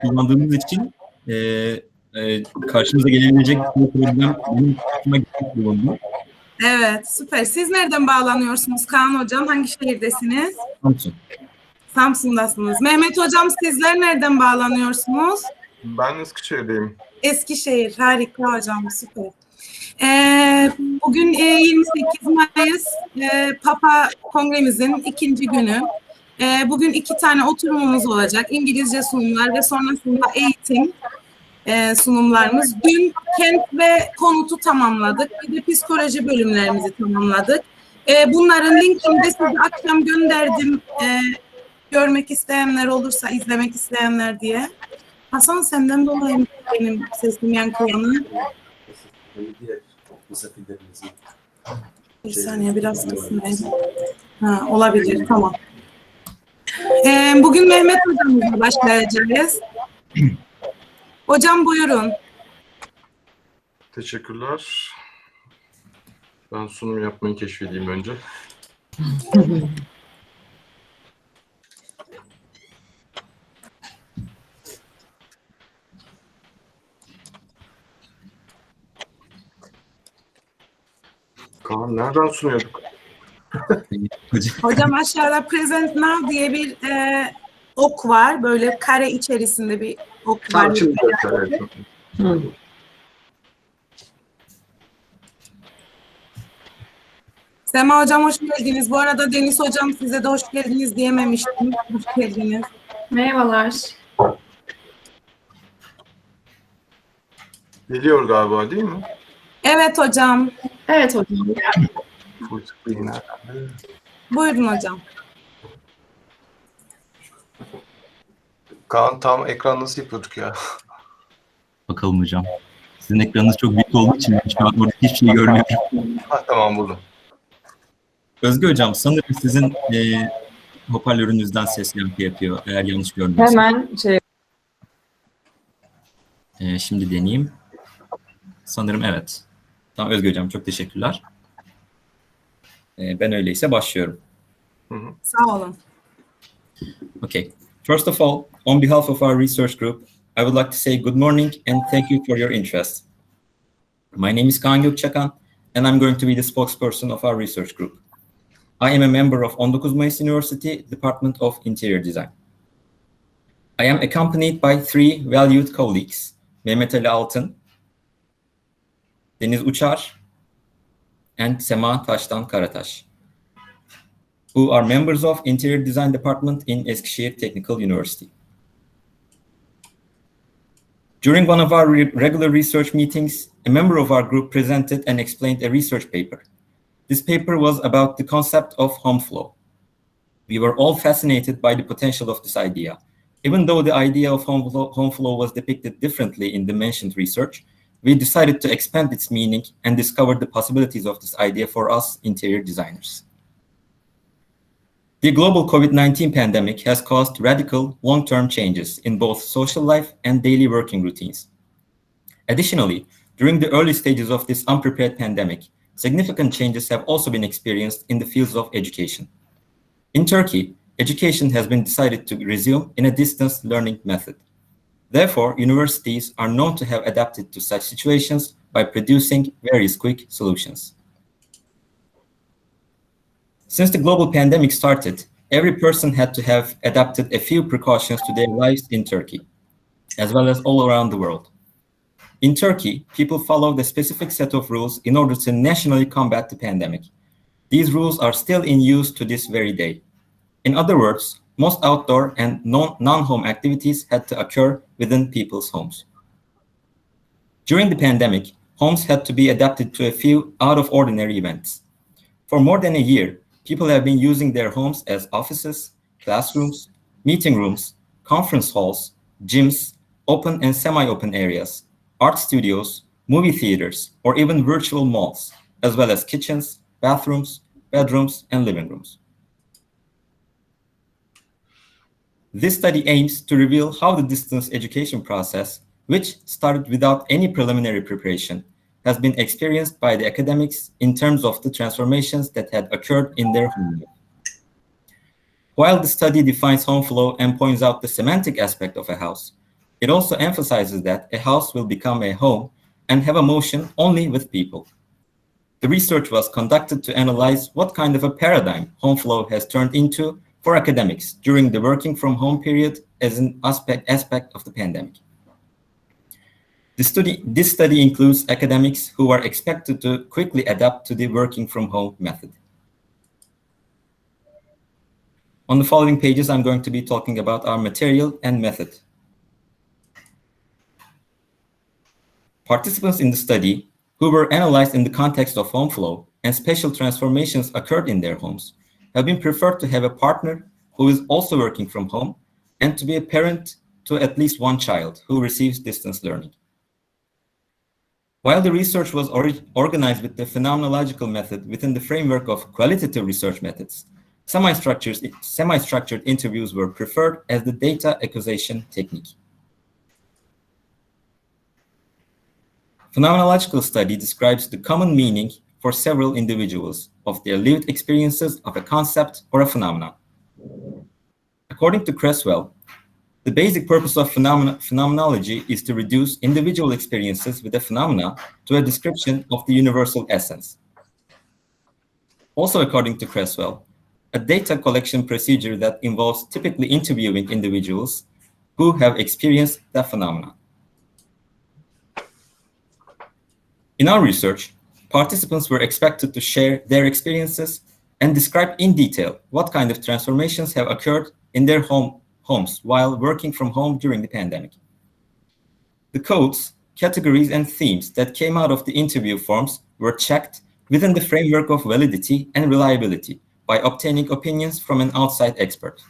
kullandığımız için karşımıza gelebilecek bir problem benim hoşuma bulundu. Evet, süper. Siz nereden bağlanıyorsunuz Kaan Hocam? Hangi şehirdesiniz? Samsun. Samsun'dasınız. Mehmet Hocam sizler nereden bağlanıyorsunuz? Ben Eskişehir'deyim. Eskişehir. Harika hocam, süper. Bugün 28 Mayıs PaPa kongremizin ikinci günü. Bugün 2 tane oturumumuz olacak. İngilizce sunumlar ve sonrasında eğitim sunumlarımız. Dün kent ve konutu tamamladık. Bir de psikoloji bölümlerimizi tamamladık. Bunların linkini de size akşam gönderdim. Görmek isteyenler olursa, izlemek isteyenler diye. Hasan senden dolayı benim sesim yankılanıyor. Bir saniye biraz kısmayayım. Olabilir, tamam. Bugün Mehmet Hocam'la başlayacağız. Hocam buyurun. Teşekkürler. Ben sunum yapmayı keşfedeyim önce. Kaan nereden sunuyorduk? Hocam aşağıda present now diye bir ok var. Böyle kare içerisinde bir ok var. Sema Hocam hoş geldiniz. Bu arada Deniz Hocam size de hoş geldiniz diyememiştim. Hoş geldiniz. Merhabalar. Geliyor galiba değil mi? Evet hocam. Evet hocam. Buyurun hocam. Kaan tam ekran nasıl yapıyorduk ya? Bakalım hocam. Sizin ekranınız çok büyük olduğu için ben şu an orada hiçbir şey görmüyorum. Tamam buldum. Özge hocam sanırım sizin hoparlörünüzden ses yankı yapıyor eğer yanlış görmüyorsam. Hemen Şimdi deneyeyim. Sanırım evet. Tamam Özge hocam çok teşekkürler. Ben öyleyse başlıyorum. Sağ olun. Okay. First of all, on behalf of our research group, I would like to say good morning and thank you for your interest. My name is Kaan Gökçakan, and I'm going to be the spokesperson of our research group. I am a member of 19 Mayıs University, Department of Interior Design. I am accompanied by 3 valued colleagues, Mehmet Ali Altın, Deniz Uçar, and Sema Taştan Karataş, who are members of Interior Design Department in Eskişehir Technical University. During one of our regular research meetings, a member of our group presented and explained a research paper. This paper was about the concept of home flow. We were all fascinated by the potential of this idea. Even though the idea of home flow was depicted differently in the mentioned research, we decided to expand its meaning and discover the possibilities of this idea for us interior designers. The global COVID-19 pandemic has caused radical long-term changes in both social life and daily working routines. Additionally, during the early stages of this unprepared pandemic, significant changes have also been experienced in the fields of education. In Turkey, education has been decided to resume in a distance learning method. Therefore, universities are known to have adapted to such situations by producing various quick solutions. Since the global pandemic started, every person had to have adapted a few precautions to their lives in Turkey, as well as all around the world. In Turkey, people followed a specific set of rules in order to nationally combat the pandemic. These rules are still in use to this very day. In other words, most outdoor and non-home activities had to occur within people's homes. During the pandemic, homes had to be adapted to a few out-of-ordinary events. For more than a year, people have been using their homes as offices, classrooms, meeting rooms, conference halls, gyms, open and semi-open areas, art studios, movie theaters, or even virtual malls, as well as kitchens, bathrooms, bedrooms, and living rooms. This study aims to reveal how the distance education process, which started without any preliminary preparation, has been experienced by the academics in terms of the transformations that had occurred in their home life. While the study defines home flow and points out the semantic aspect of a house, It also emphasizes that a house will become a home and have a motion only with people. The research was conducted to analyze what kind of a paradigm home flow has turned into for academics during the working from home period as an aspect of the pandemic. This study includes academics who are expected to quickly adapt to the working from home method. On the following pages, I'm going to be talking about our material and method. Participants in the study who were analyzed in the context of home flow and special transformations occurred in their homes have been preferred to have a partner who is also working from home and to be a parent to at least one child who receives distance learning. While the research was organized with the phenomenological method within the framework of qualitative research methods, semi-structured interviews were preferred as the data acquisition technique. Phenomenological study describes the common meaning for several individuals of their lived experiences of a concept or a phenomenon. According to Creswell, the basic purpose of phenomenology is to reduce individual experiences with a phenomena to a description of the universal essence. Also, according to Creswell, a data collection procedure that involves typically interviewing individuals who have experienced that phenomenon. In our research, participants were expected to share their experiences and describe in detail what kind of transformations have occurred in their homes while working from home during the pandemic. The codes, categories, and themes that came out of the interview forms were checked within the framework of validity and reliability by obtaining opinions from an outside expert.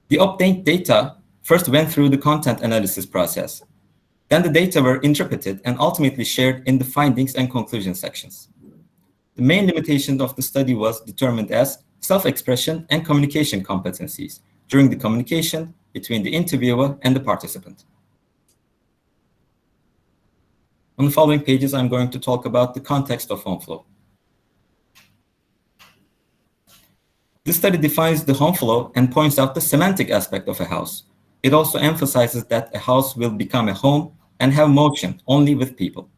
The obtained data first went through the content analysis process. Then the data were interpreted and ultimately shared in the findings and conclusion sections. The main limitation of the study was determined as self-expression and communication competencies during the communication between the interviewer and the participant. On the following pages, I'm going to talk about the context of home flow. This study defines the home flow and points out the semantic aspect of a house. It also emphasizes that a house will become a home and have motion only with people.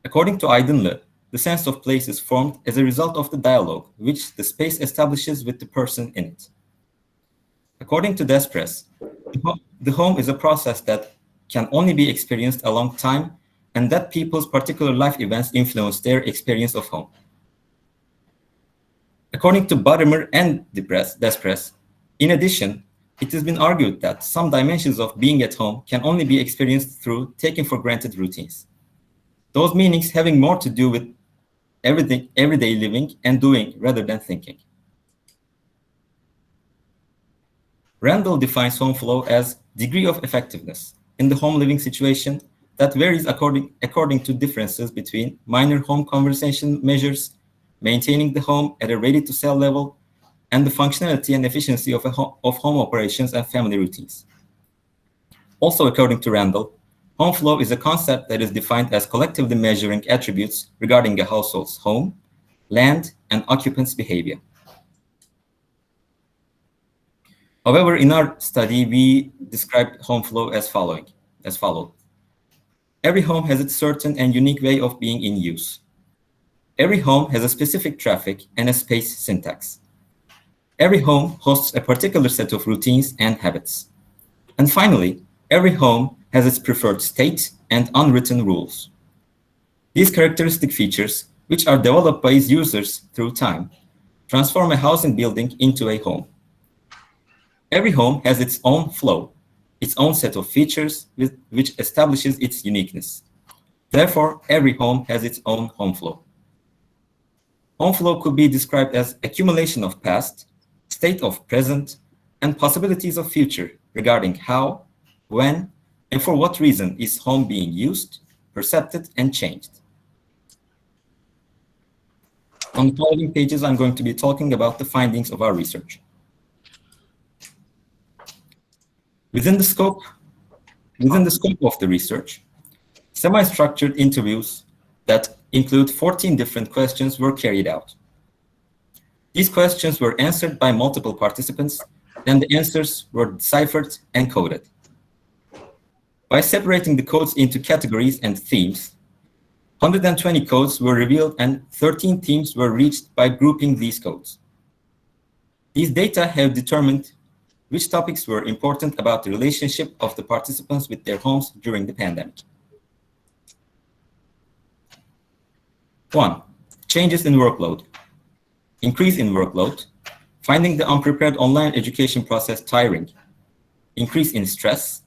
According to Aydınlı, the sense of place is formed as a result of the dialogue which the space establishes with the person in it. According to Desprez, the home is a process that can only be experienced along time and that people's particular life events influence their experience of home. According to Buttermer and Desprez, in addition, it has been argued that some dimensions of being at home can only be experienced through taken for granted routines. Those meanings having more to do with everyday living and doing rather than thinking. Randall defines home flow as degree of effectiveness in the home living situation that varies according to differences between minor home conservation measures, maintaining the home at a ready-to-sell level, and the functionality and efficiency of home operations and family routines. Also, according to Randall, home flow is a concept that is defined as collectively measuring attributes regarding a household's home, land, and occupants' behavior. However, in our study, we described home flow as followed. Every home has its certain and unique way of being in use. Every home has a specific traffic and a space syntax. Every home hosts a particular set of routines and habits. And finally, every home has its preferred state and unwritten rules. These characteristic features, which are developed by its users through time, transform a housing building into a home. Every home has its own flow, its own set of features which establishes its uniqueness. Therefore, every home has its own home flow. Home flow could be described as accumulation of past, state of present, and possibilities of future regarding how, when, and for what reason is home being used, perceived, and changed. On the following pages, I'm going to be talking about the findings of our research. Within the scope of the research, semi-structured interviews that include 14 different questions were carried out. These questions were answered by multiple participants Then the answers were deciphered and coded. By separating the codes into categories and themes, 120 codes were revealed and 13 themes were reached by grouping these codes. These data have determined which topics were important about the relationship of the participants with their homes during the pandemic. 1. Changes in workload. Increase in workload, finding the unprepared online education process tiring, increase in stress,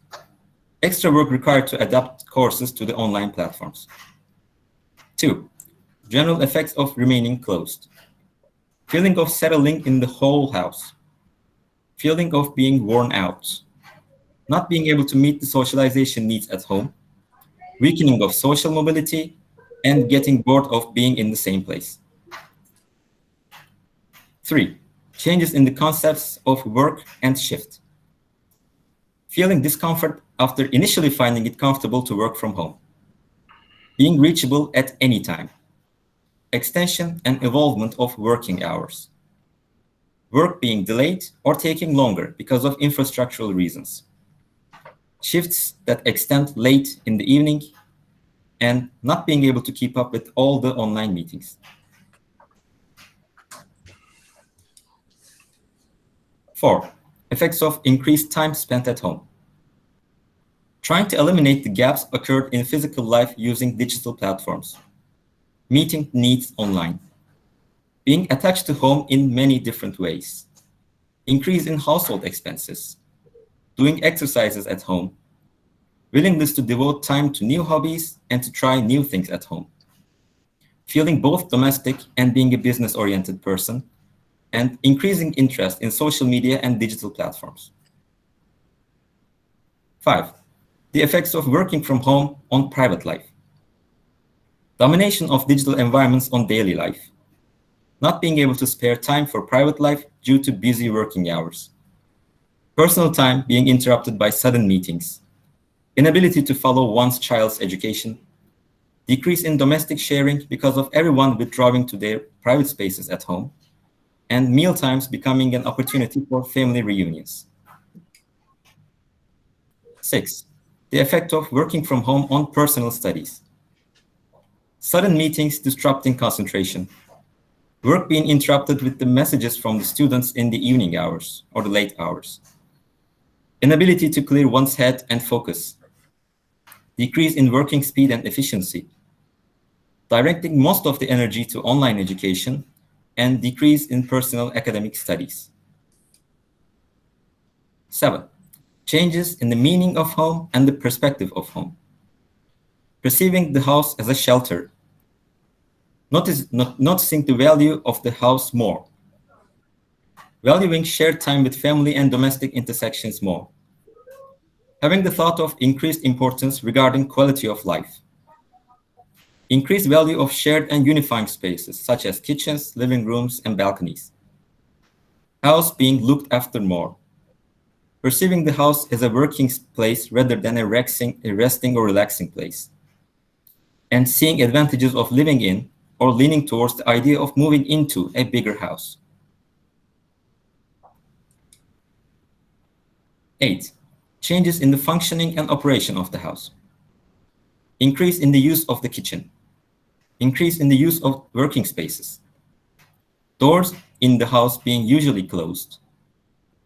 extra work required to adapt courses to the online platforms. 2. General effects of remaining closed. Feeling of settling in the whole house. Feeling of being worn out. Not being able to meet the socialization needs at home. Weakening of social mobility, and getting bored of being in the same place. 3. Changes in the concepts of work and shift. Feeling discomfort after initially finding it comfortable to work from home. Being reachable at any time. Extension and evolvement of working hours. Work being delayed or taking longer because of infrastructural reasons. Shifts that extend late in the evening and not being able to keep up with all the online meetings. 4. Effects of increased time spent at home. Trying to eliminate the gaps occurred in physical life using digital platforms. Meeting needs online. Being attached to home in many different ways. Increase in household expenses. Doing exercises at home. Willingness to devote time to new hobbies and to try new things at home. Feeling both domestic and being a business-oriented person, and increasing interest in social media and digital platforms. 5. The effects of working from home on private life. Domination of digital environments on daily life. Not being able to spare time for private life due to busy working hours. Personal time being interrupted by sudden meetings. Inability to follow one's child's education, decrease in domestic sharing because of everyone withdrawing to their private spaces at home, and meal times becoming an opportunity for family reunions. 6. The effect of working from home on personal studies. Sudden meetings disrupting concentration. Work being interrupted with the messages from the students in the evening hours or the late hours. Inability to clear one's head and focus. Decrease in working speed and efficiency, directing most of the energy to online education, and decrease in personal academic studies. 7. Changes in the meaning of home and the perspective of home. Perceiving the house as a shelter. Noticing the value of the house more. Valuing shared time with family and domestic intersections more. Having the thought of increased importance regarding quality of life. Increased value of shared and unifying spaces, such as kitchens, living rooms, and balconies. House being looked after more. Perceiving the house as a working place rather than a resting or relaxing place. And seeing advantages of living in or leaning towards the idea of moving into a bigger house. 8. Changes in the functioning and operation of the house. Increase in the use of the kitchen. Increase in the use of working spaces. Doors in the house being usually closed.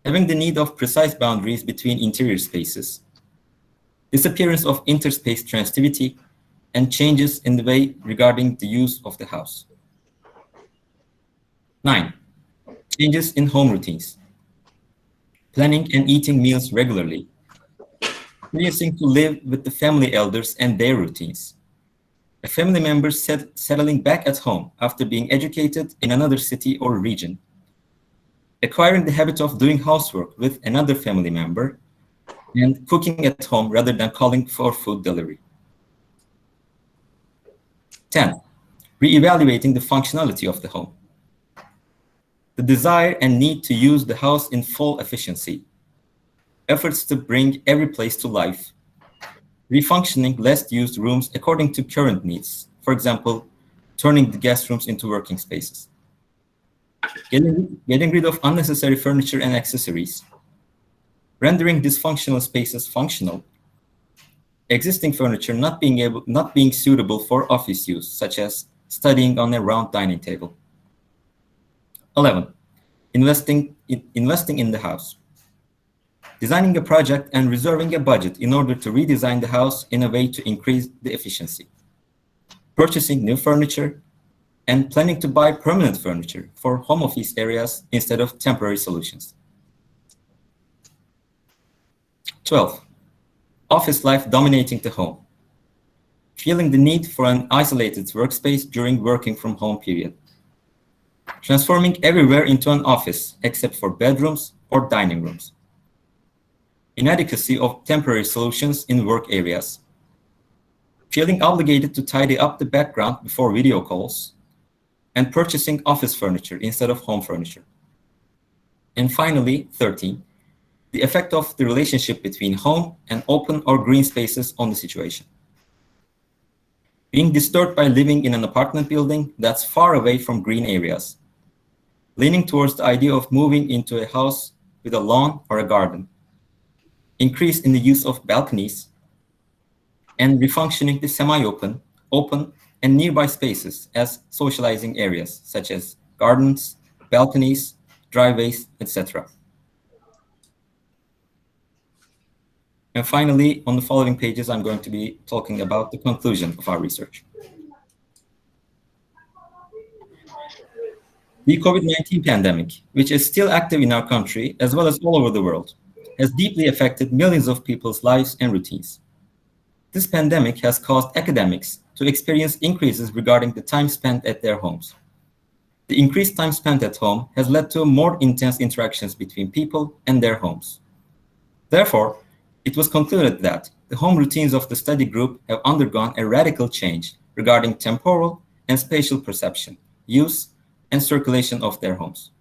Having the need of precise boundaries between interior spaces. Disappearance of interspace transitivity, and changes in the way regarding the use of the house. 9. Changes in home routines. Planning and eating meals regularly. Experiencing to live with the family elders and their routines. A family member settling back at home after being educated in another city or region. Acquiring the habit of doing housework with another family member, and cooking at home rather than calling for food delivery. 10. Reevaluating the functionality of the home. The desire and need to use the house in full efficiency. Efforts to bring every place to life. Refunctioning less used rooms according to current needs. For example, turning the guest rooms into working spaces. Getting rid of unnecessary furniture and accessories. rendering dysfunctional spaces functional, existing furniture not being suitable for office use, such as studying on a round dining table. 11. Investing in the house. Designing a project and reserving a budget in order to redesign the house in a way to increase the efficiency. Purchasing new furniture and planning to buy permanent furniture for home office areas instead of temporary solutions. 12. Office life dominating the home. Feeling the need for an isolated workspace during working from home period. Transforming everywhere into an office except for bedrooms or dining rooms. Inadequacy of temporary solutions in work areas. Feeling obligated to tidy up the background before video calls, and purchasing office furniture instead of home furniture. And finally, 13, the effect of the relationship between home and open or green spaces on the situation. Being disturbed by living in an apartment building that's far away from green areas. Leaning towards the idea of moving into a house with a lawn or a garden. Increase in the use of balconies, and refunctioning the semi-open, open, and nearby spaces as socializing areas, such as gardens, balconies, driveways, etc. And finally, on the following pages, I'm going to be talking about the conclusion of our research. The COVID-19 pandemic, which is still active in our country as well as all over the world, has deeply affected millions of people's lives and routines. This pandemic has caused academics to experience increases regarding the time spent at their homes. The increased time spent at home has led to more intense interactions between people and their homes. Therefore, it was concluded that the home routines of the study group have undergone a radical change regarding temporal and spatial perception, use, and circulation of their homes.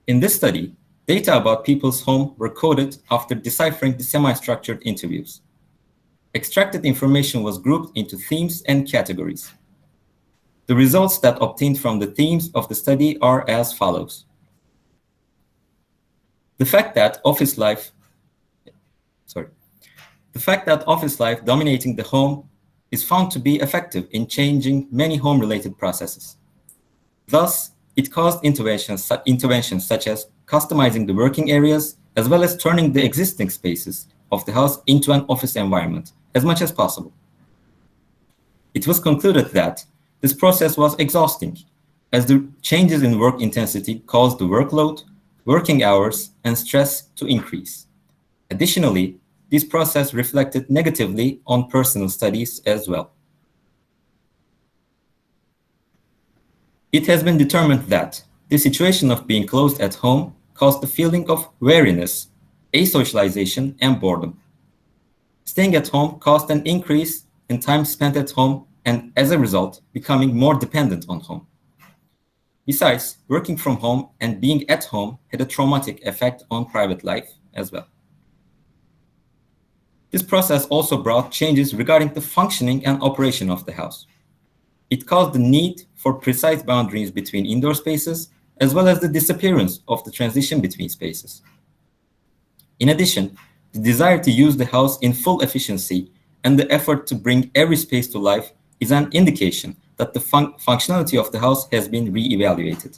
In this study, data about people's home were coded after deciphering the semi-structured interviews. Extracted information was grouped into themes and categories. The results that obtained from the themes of the study are as follows. The fact that office life dominating the home is found to be effective in changing many home-related processes. Thus, it caused interventions such as customizing the working areas, as well as turning the existing spaces of the house into an office environment as much as possible. It was concluded that this process was exhausting, as the changes in work intensity caused the workload, working hours, and stress to increase. Additionally, this process reflected negatively on personal studies as well. It has been determined that the situation of being closed at home caused the feeling of weariness, asocialization, and boredom. Staying at home caused an increase in time spent at home and, as a result, becoming more dependent on home. Besides, working from home and being at home had a traumatic effect on private life as well. This process also brought changes regarding the functioning and operation of the house. It caused the need for precise boundaries between indoor spaces, as well as the disappearance of the transition between spaces. In addition, the desire to use the house in full efficiency and the effort to bring every space to life is an indication that the functionality of the house has been re-evaluated.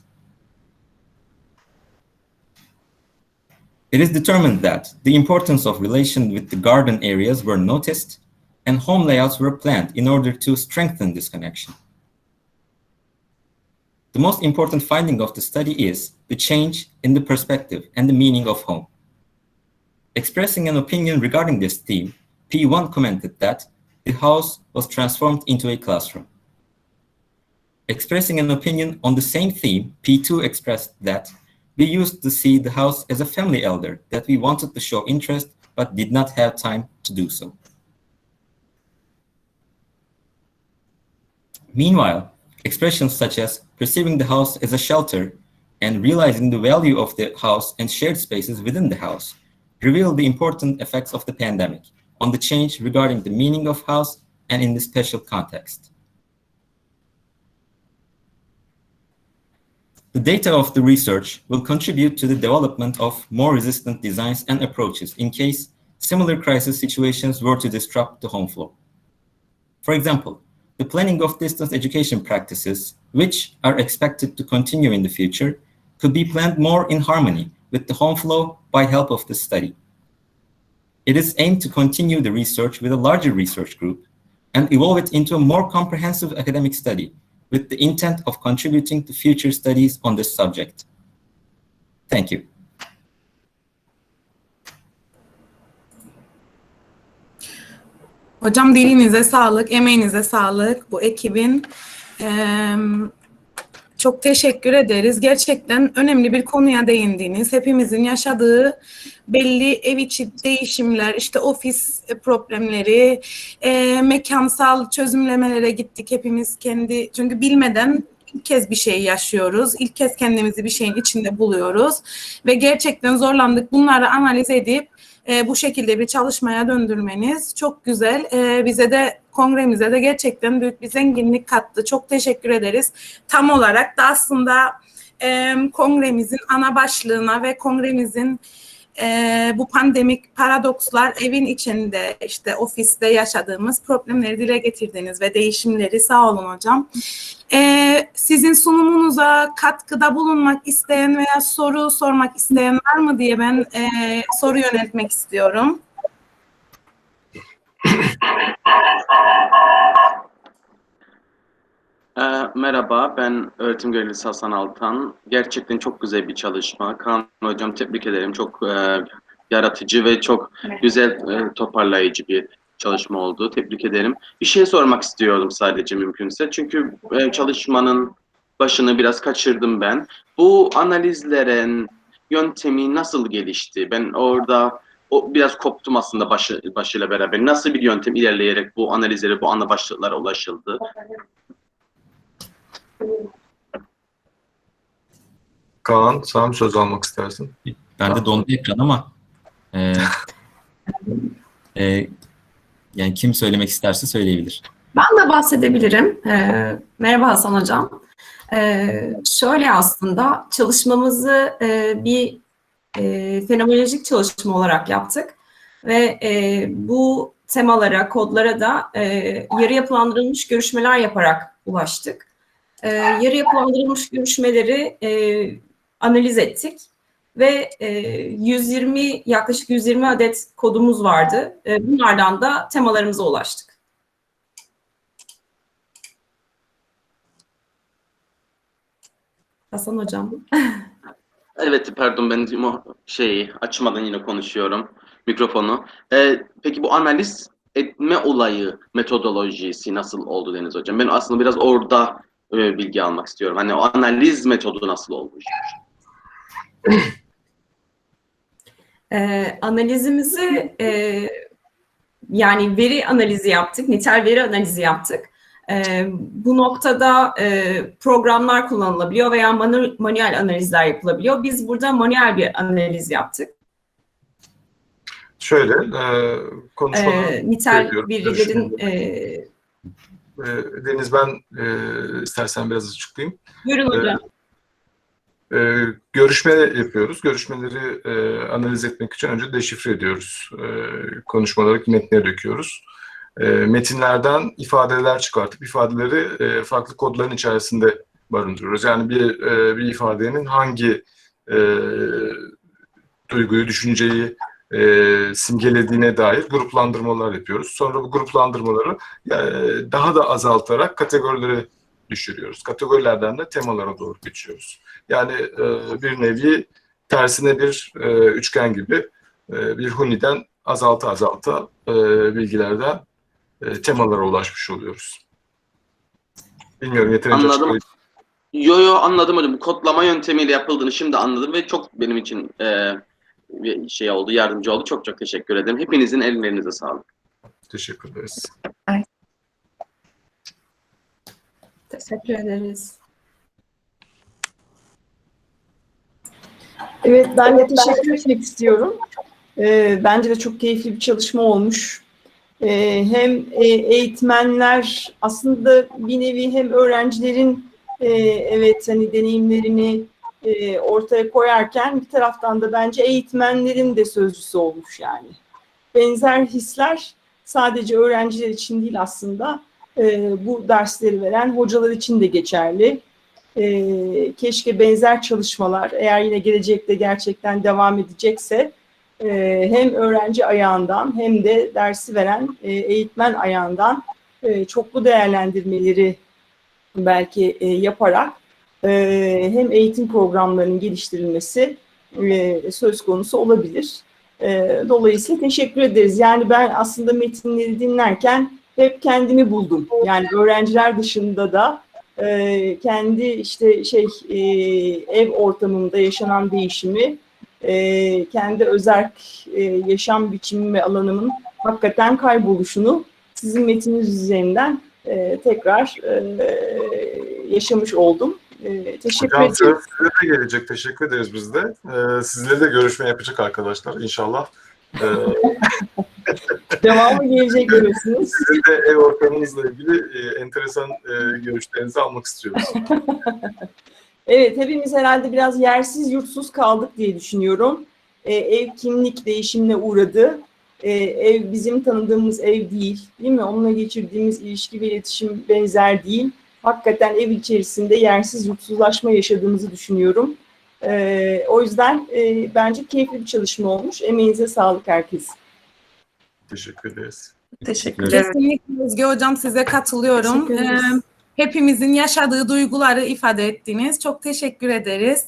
It is determined that the importance of relation with the garden areas were noticed and home layouts were planned in order to strengthen this connection. The most important finding of the study is the change in the perspective and the meaning of home. Expressing an opinion regarding this theme, P1 commented that the house was transformed into a classroom. Expressing an opinion on the same theme, P2 expressed that we used to see the house as a family elder that we wanted to show interest but did not have time to do so. Meanwhile, expressions such as perceiving the house as a shelter and realizing the value of the house and shared spaces within the house reveal the important effects of the pandemic on the change regarding the meaning of house and in the special context. The data of the research will contribute to the development of more resistant designs and approaches in case similar crisis situations were to disrupt the home flow. For example, the planning of distance education practices, which are expected to continue in the future, could be planned more in harmony with the home flow by help of this study. It is aimed to continue the research with a larger research group and evolve it into a more comprehensive academic study with the intent of contributing to future studies on this subject. Thank you. Hocam dilinize sağlık, emeğinize sağlık bu ekibin. Çok teşekkür ederiz. Gerçekten önemli bir konuya değindiniz. Hepimizin yaşadığı belli ev içi değişimler, işte ofis problemleri, mekansal çözümlemelere gittik hepimiz kendi. Çünkü bilmeden ilk kez bir şey yaşıyoruz. İlk kez kendimizi bir şeyin içinde buluyoruz. Ve gerçekten zorlandık. Bunları analiz edip bu şekilde bir çalışmaya döndürmeniz çok güzel. Bize de kongremize de gerçekten büyük bir zenginlik kattı. Çok teşekkür ederiz. Tam olarak da aslında kongremizin ana başlığına ve kongremizin bu pandemik paradokslar evin içinde işte ofiste yaşadığımız problemleri dile getirdiniz ve değişimleri sağ olun hocam. Sizin sunumunuza katkıda bulunmak isteyen veya soru sormak isteyen var mı diye ben soru yöneltmek istiyorum. Merhaba, ben öğretim görevlisi Hasan Altan. Gerçekten çok güzel bir çalışma. Kaan Hocam tebrik ederim. Çok yaratıcı ve çok güzel toparlayıcı bir çalışma oldu. Tebrik ederim. Bir şey sormak istiyorum sadece mümkünse. Çünkü çalışmanın başını biraz kaçırdım ben. Bu analizlerin yöntemi nasıl gelişti? Ben orada biraz koptum aslında başıyla beraber. Nasıl bir yöntem ilerleyerek bu analizlere, bu ana başlıklara ulaşıldı? Kaan, sen mi söz almak istersin? Ben de dondu ekran ama yani kim söylemek isterse söyleyebilir. Ben de bahsedebilirim. Merhaba Hasan Hocam. Şöyle aslında çalışmamızı bir fenomenolojik çalışma olarak yaptık. Ve bu temalara, kodlara da yarı yapılandırılmış görüşmeler yaparak ulaştık. Yarı yapılandırılmış görüşmeleri analiz ettik ve yaklaşık 120 adet kodumuz vardı. Bunlardan da temalarımıza ulaştık. Hasan Hocam. Evet, pardon ben açmadan yine konuşuyorum mikrofonu. Peki bu analiz etme olayı, metodolojisi nasıl oldu Deniz Hocam? Ben aslında biraz orada bilgi almak istiyorum. Hani o analiz metodu nasıl olmuş? Analizimizi yani veri analizi yaptık, nitel veri analizi yaptık. Bu noktada programlar kullanılabiliyor veya manuel analizler yapılabiliyor. Biz burada manuel bir analiz yaptık. Şöyle, konuşmadan nitel verilerin Deniz, ben istersen biraz açıklayayım. Buyurun hocam. Görüşme yapıyoruz. Görüşmeleri analiz etmek için önce deşifre ediyoruz. Konuşmaları metnine döküyoruz. Metinlerden ifadeler çıkartıp ifadeleri farklı kodların içerisinde barındırıyoruz. Yani bir ifadenin hangi duyguyu, düşünceyi simgelediğine dair gruplandırmalar yapıyoruz. Sonra bu gruplandırmaları daha da azaltarak kategorilere düşürüyoruz. Kategorilerden de temalara doğru geçiyoruz. Yani bir nevi tersine bir üçgen gibi bir huniden azalta bilgilerden temalara ulaşmış oluyoruz. Bilmiyorum, yeterince Anladım. Yo anladım hocam. Bu kodlama yöntemiyle yapıldığını şimdi anladım ve çok benim için bir oldu, yardımcı oldu. Çok teşekkür ederim. Hepinizin ellerinize sağlık. Teşekkür ederiz. Teşekkür ederiz. Evet, ben de teşekkür etmek istiyorum. Bence de çok keyifli bir çalışma olmuş. Hem eğitmenler aslında bir nevi hem öğrencilerin evet hani deneyimlerini ortaya koyarken bir taraftan da bence eğitmenlerin de sözcüsü olmuş yani. Benzer hisler sadece öğrenciler için değil aslında bu dersleri veren hocalar için de geçerli. Keşke benzer çalışmalar eğer yine gelecekte gerçekten devam edecekse hem öğrenci ayağından hem de dersi veren eğitmen ayağından çoklu değerlendirmeleri belki yaparak hem eğitim programlarının geliştirilmesi söz konusu olabilir. Dolayısıyla teşekkür ederiz. Yani ben aslında metinleri dinlerken hep kendimi buldum. Yani öğrenciler dışında da kendi işte ev ortamında yaşanan değişimi, kendi özerk yaşam biçimim ve alanımın hakikaten kayboluşunu sizin metininiz üzerinden tekrar yaşamış oldum. Teşekkür Hocam ederim. söz size de gelecek. Teşekkür ederiz biz de. Sizle de görüşme yapacak arkadaşlar inşallah. Devamı gelecek görüyorsunuz. Sizin de ev ortamınızla ilgili enteresan görüşlerinizi almak istiyoruz. Evet, hepimiz herhalde biraz yersiz yurtsuz kaldık diye düşünüyorum. Ev kimlik değişimine uğradı. Ev bizim tanıdığımız ev değil, değil mi? Onunla geçirdiğimiz ilişki ve iletişim benzer değil. Hakikaten ev içerisinde yersiz yurtsuzlaşma yaşadığımızı düşünüyorum. O yüzden bence keyifli bir çalışma olmuş. Emeğinize sağlık herkes. Teşekkür ederiz. Teşekkür ederim. Kesinlikle Özge Hocam, size katılıyorum. Teşekkür ederiz. Hepimizin yaşadığı duyguları ifade ettiniz. Çok teşekkür ederiz.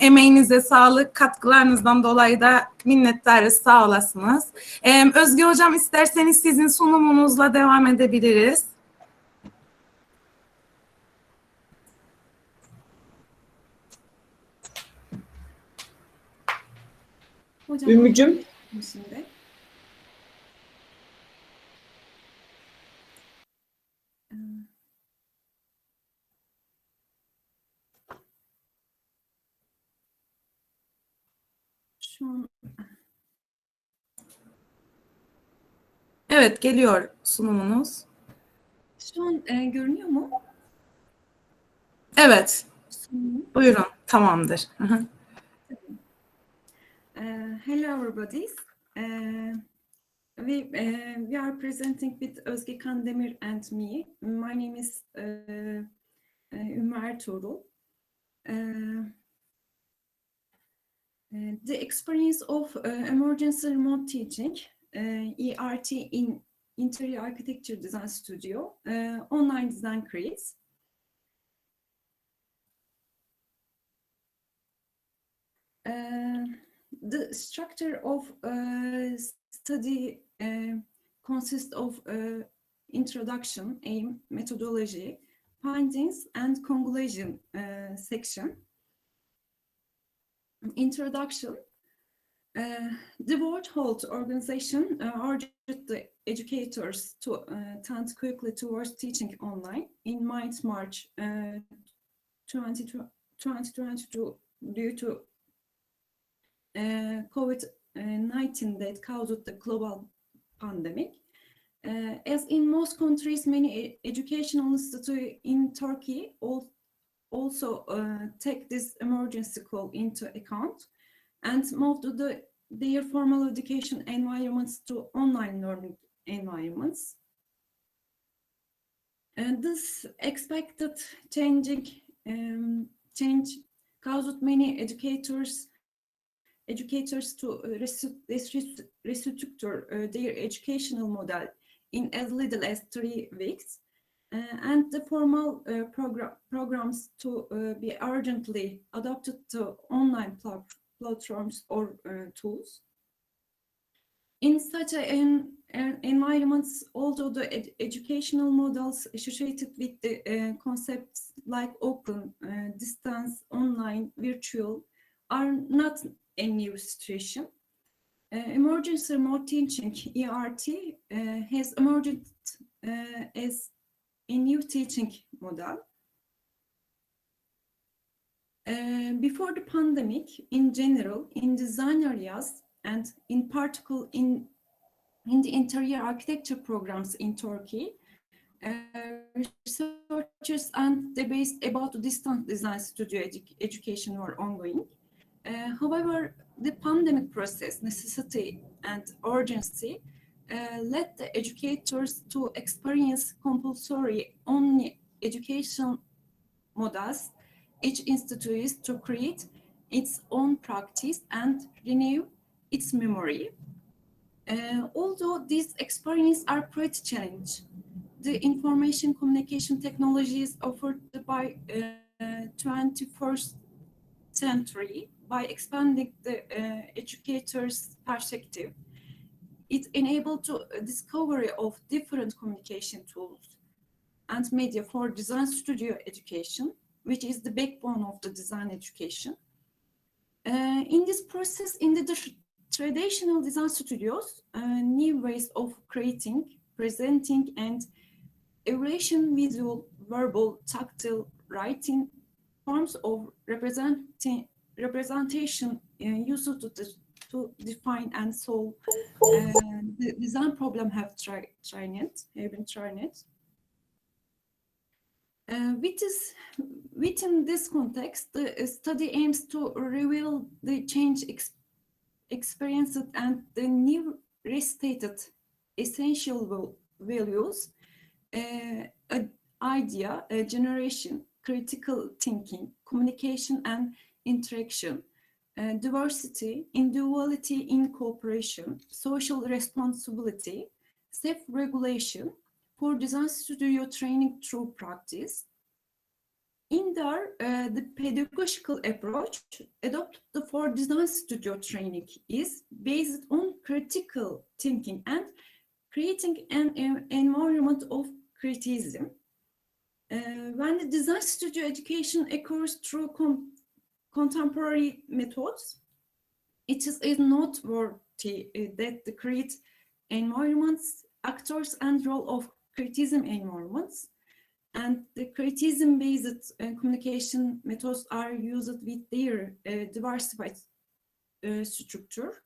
Emeğinize sağlık, katkılarınızdan dolayı da minnettarız, sağ olasınız. Özge Hocam, isterseniz sizin sunumunuzla devam edebiliriz. Hocam, Ümmücüm. şimdi. Şu an Evet, geliyor sunumunuz. Görünüyor mu? Evet, Sunumum. buyurun, tamamdır. Hı hı. Hello everybody. We are presenting with Özge Kandemir and me. My name is Ümmü Ertuğrul. The experience of emergency remote teaching, ERT in Interior Architecture Design Studio, online design creates. The structure of study consists of introduction, aim, methodology, findings, and conclusion section. Introduction. The World Health Organization urged the educators to tend quickly towards teaching online in March 2022 due to COVID-19 that caused the global pandemic. As in most countries, many educational institutes in Turkey also take this emergency call into account and moved their formal education environments to online learning environments. And this expected change caused many educators to restructure their educational model in as little as 3 weeks, and the formal programs to be urgently adapted to online platforms or tools. In such an environment, although the educational models associated with the concepts like open, distance, online, virtual are not a new situation. Emergency remote teaching, ERT, has emerged as a new teaching model. Before the pandemic, in general, in design areas, and in particular in the interior architecture programs in Turkey, Researchers and debates about distance design studio education were ongoing. However, the pandemic process, necessity, and urgency led the educators to experience compulsory only education models. Each institute to create its own practice and renew its memory. Although these experiences are pretty challenging, the information communication technologies offered by 21st century, by expanding the educator's perspective, it enabled to discovery of different communication tools and media for design studio education, which is the backbone of the design education. In this process, in the traditional design studios, new ways of creating, presenting, and evaluation visual, verbal, tactile, writing forms of representation used to define and solve the design problem have been tried. Within this context, the study aims to reveal the change experienced and the new restated essential values, idea generation, critical thinking, communication and interaction, diversity, individuality in cooperation, social responsibility, self-regulation for design studio training through practice. In there, the pedagogical approach adopted for design studio training is based on critical thinking and creating an environment of criticism. When the design studio education occurs through contemporary methods, it is noteworthy that the create environments, actors, and role of criticism environments, and the criticism-based communication methods are used with their diversified structure.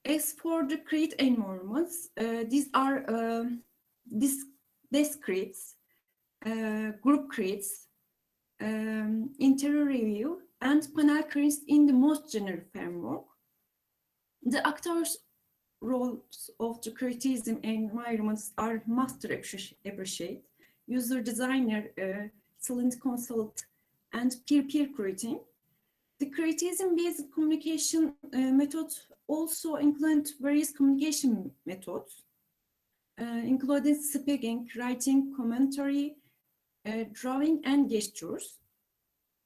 As for the create environments, these are desk creates, group creates, interior review, and panel creates in the most general framework. The actors' roles of the criticism environments are master appreciate, user designer, excellent consult, and peer-peer creating. The criticism-based communication methods also include various communication methods, including speaking, writing, commentary, drawing, and gestures.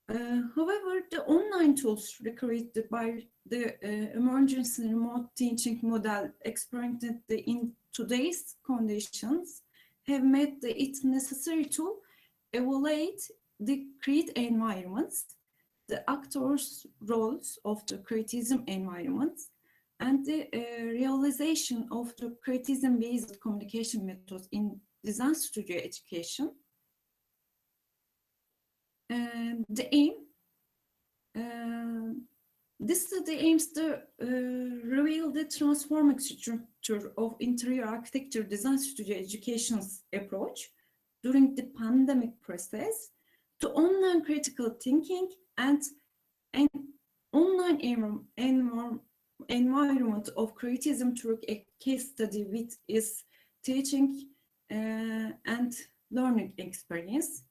However, the online tools recreated by the emergency remote teaching model experimented in today's conditions have made it necessary to evaluate the create environments, the actors' roles of the criticism environments, and the realization of the criticism-based communication methods in design studio education. The aim, this study aims to reveal the transforming structure of interior architecture design studio education's approach during the pandemic process to online critical thinking and an online environment of criticism through a case study with its teaching and learning experience.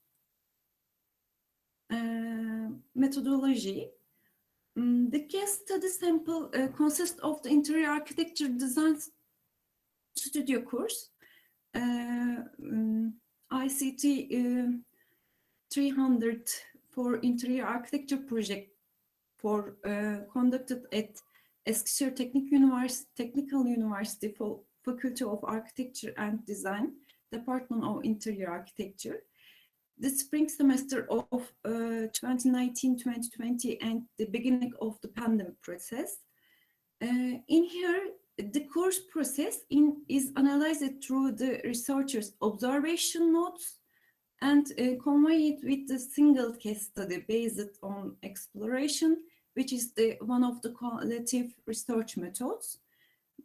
Methodology. The case study sample consists of the interior architecture design studio course, ICT 300 for interior architecture project for conducted at Eskişehir Technical University Faculty of Architecture and Design, Department of Interior Architecture, the spring semester of 2019-2020 and the beginning of the pandemic process. In here, the course process is analyzed through the researchers' observation notes and combined with the single case study based on exploration, which is one of the qualitative research methods.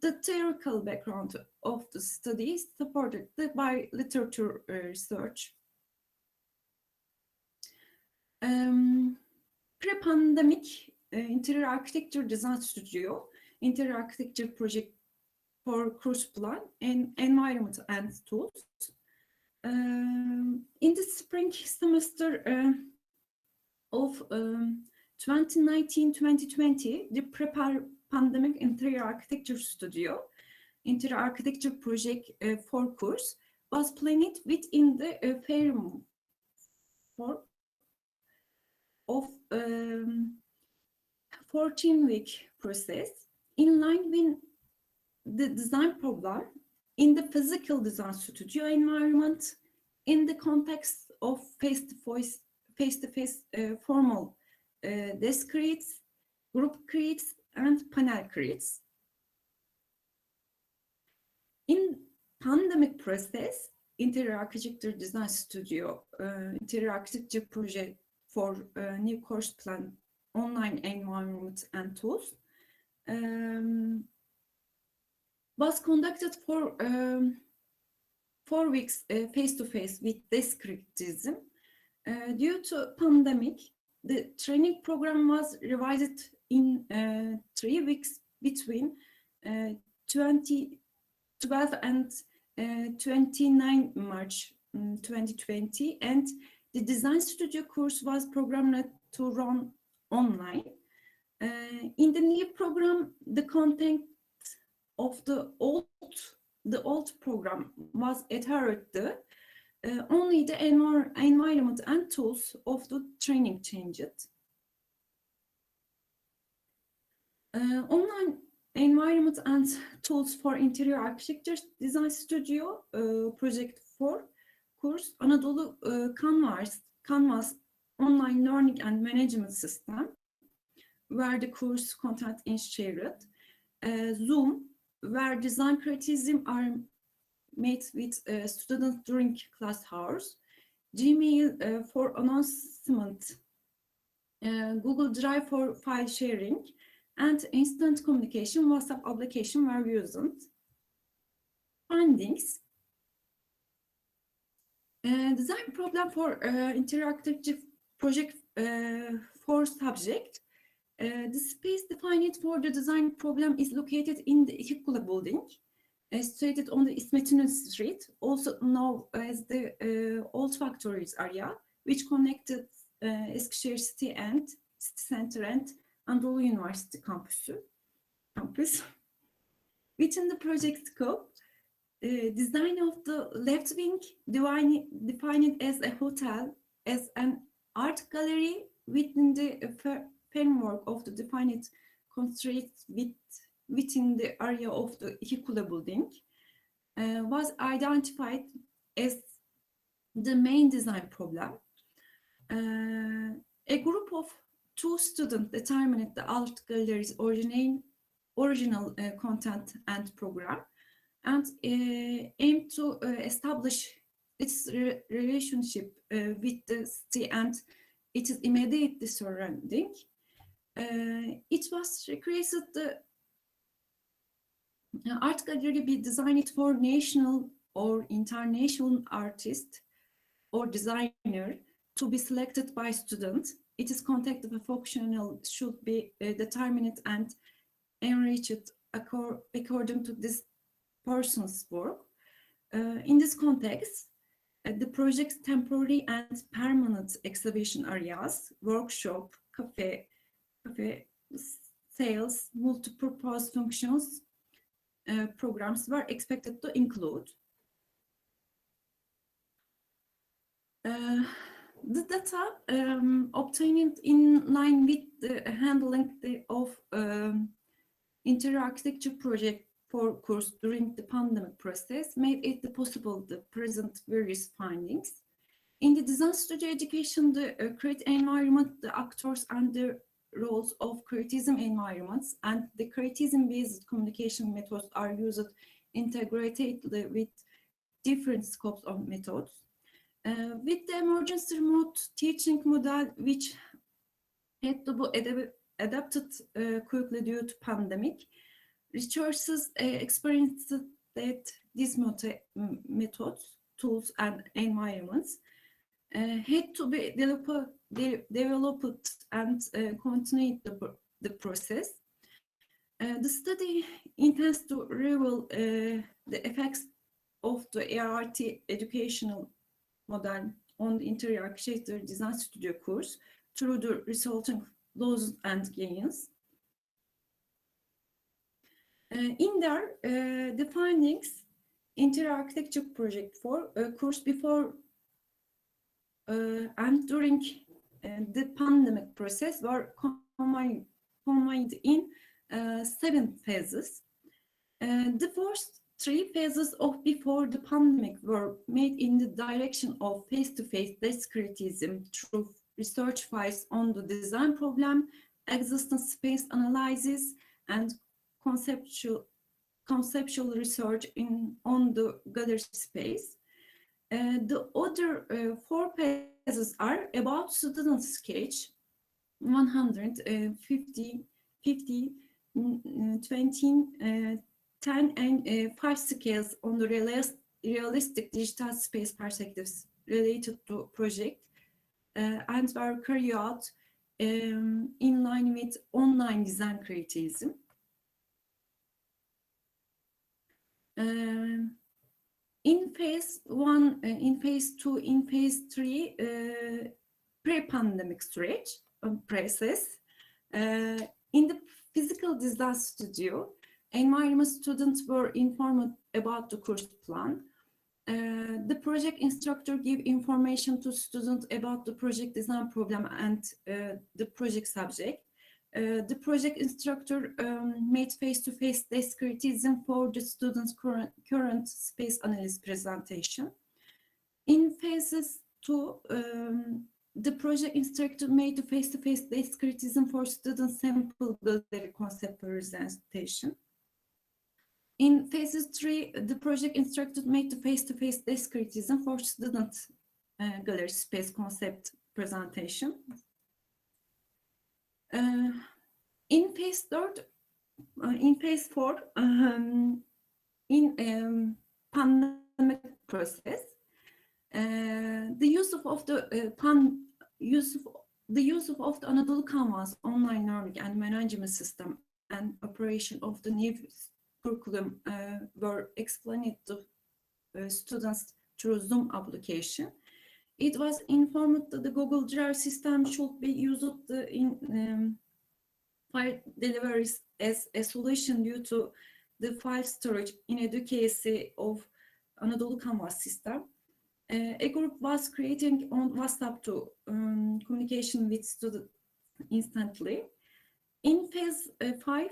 the theoretical background of the study is supported by literature research. Pre-pandemic interior architecture design studio, interior architecture project for course plan and environment and tools. In the spring semester of 2019-2020, the pre-pandemic interior architecture studio, interior architecture project for course was planned within the framework of 14-week process in line with the design problem in the physical design studio environment in the context of face-to-face formal desk creates, group creates, and panel creates. In pandemic process, interior architecture design studio, interior architecture project for new course plan, online environment and tools was conducted for 4 weeks face-to-face with desk criticism. Due to pandemic, the training program was revised in 3 weeks between 12 and 29 March 2020, and the design studio course was programmed to run online. In the new program, the content of the old program was adhered to. Only the environment and tools of the training changed. Online environment and tools for interior architecture design studio project 4 course Anadolu Canvas online learning and management system, where the course content is shared. Zoom, where design criticism are made with students during class hours. Gmail for announcement. Google Drive for file sharing, and instant communication WhatsApp application were used. Findings. Design problem for interior architecture project for subject. The space defined for the design problem is located in the İkikule building, situated on the İsmet İnönü Street, also known as the Old Factories area, which connected Eskişehir City Center and Anadolu University campus. Within the project scope, design of the left wing defined as a hotel, as an art gallery within the framework of the defined constraints within the area of the İkikule building, was identified as the main design problem. A group of 2 students determined the art gallery's original content and program, and aimed to establish its relationship with the city and its immediate surrounding. It was requested the art gallery be designed for national or international artist or designer to be selected by students. Its content of a functional should be determined and enriched according to this person's work. In this context, the project's temporary and permanent exhibition areas, workshop, cafe, sales, multi-purpose functions, programs were expected to include. The data obtained in line with the handling of interior architecture project for course during the pandemic process made it possible to present various findings. In the design studio education, the create environment, the actors and the roles of criticism environments and the criticism-based communication methods are used integratedly with different scopes of methods. With the emergency remote teaching model, which had to be adapted quickly due to pandemic, Researchers experienced that these methods, tools, and environments had to be developed and continue the process. The study intends to reveal the effects of the ART educational model on the interior architecture design studio course through the resulting losses and gains. In there, the findings, interior architecture project for course before and during the pandemic process were combined in 7 phases. The first 3 phases of before the pandemic were made in the direction of face-to-face desk criticism through research files on the design problem, existing space analysis, and conceptual research on the gallery space. The other 4 phases are about student sketch, 150, 50, 20, 10, and 5 scales on the realistic digital space perspectives related to project and were carried out in line with online design criticism. In phase 1, in phase 2, in phase 3, pre-pandemic process, in the physical design studio, environment students were informed about the course plan. The project instructor gave information to students about the project design problem and the project subject. The project instructor made face-to-face desk criticism for the students' current space analysis presentation. In phases 2, the project instructor made the face-to-face desk criticism for students' sample gallery concept presentation. In phases 3, the project instructor made the face-to-face desk criticism for student gallery space concept presentation. In phase 4, in pandemic process, the use of the Anadolu Canvas online learning and management system and operation of the new curriculum were explained to students through Zoom application. It was informed that the Google Drive system should be used in file deliveries as a solution due to the file storage inadequacy of Anadolu Canvas system. A group was created on WhatsApp to communication with students instantly. In phase 5,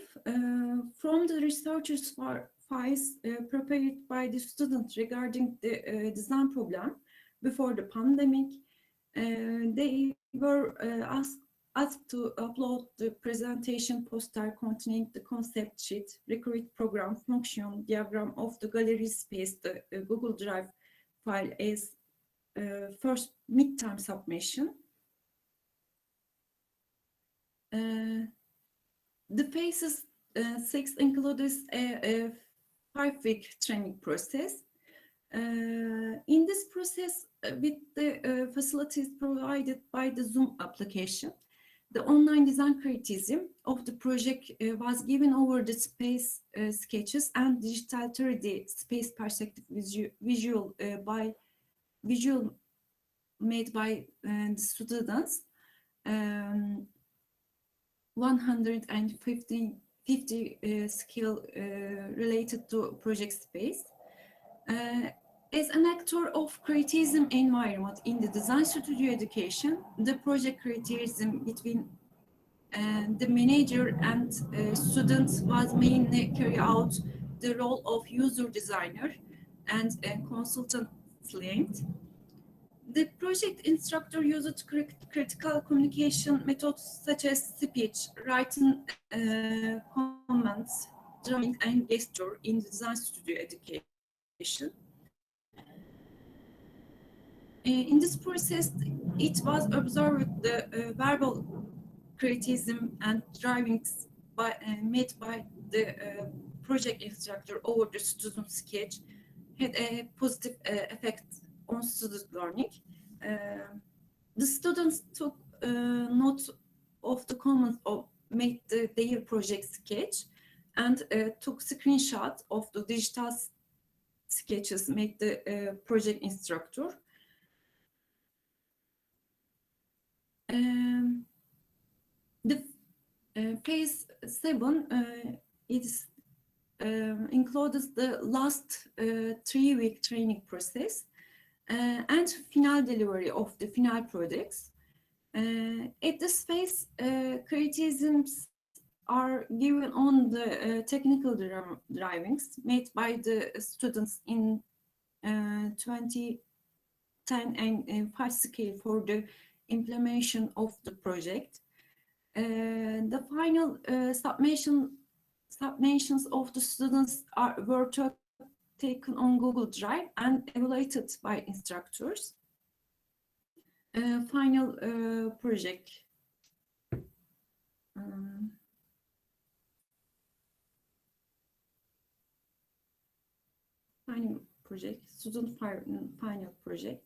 from the researchers' files prepared by the students regarding the design problem before the pandemic, they were asked to upload the presentation poster containing the concept sheet, recruit program, function, diagram of the gallery space, the Google Drive file as first midterm submission. The phases 6 includes a 5-week training process. In this process, with the facilities provided by the Zoom application, the online design criticism of the project was given over the space sketches and digital 3D space perspective visual made by the students. 150 skill related to project space. As an actor of criticism environment in the design studio education, the project criticism between the manager and students was mainly carry out the role of user designer and consultant client. The project instructor used critical communication methods such as speech, writing comments, drumming, and gesture in the design studio education. In this process, it was observed the verbal criticism and drivings made by the project instructor over the student sketch had a positive effect on student learning. The students took note of the comments of made their project sketch and took screenshots of the digital sketches made the project instructor. The phase 7 includes the last 3-week training process and final delivery of the final products. At this phase, criticisms are given on the technical drawings made by the students in 2010 and 5 scale for the implementation of the project. The final submissions of the students were taken on Google Drive and evaluated by instructors. Final project. Final project, student final project.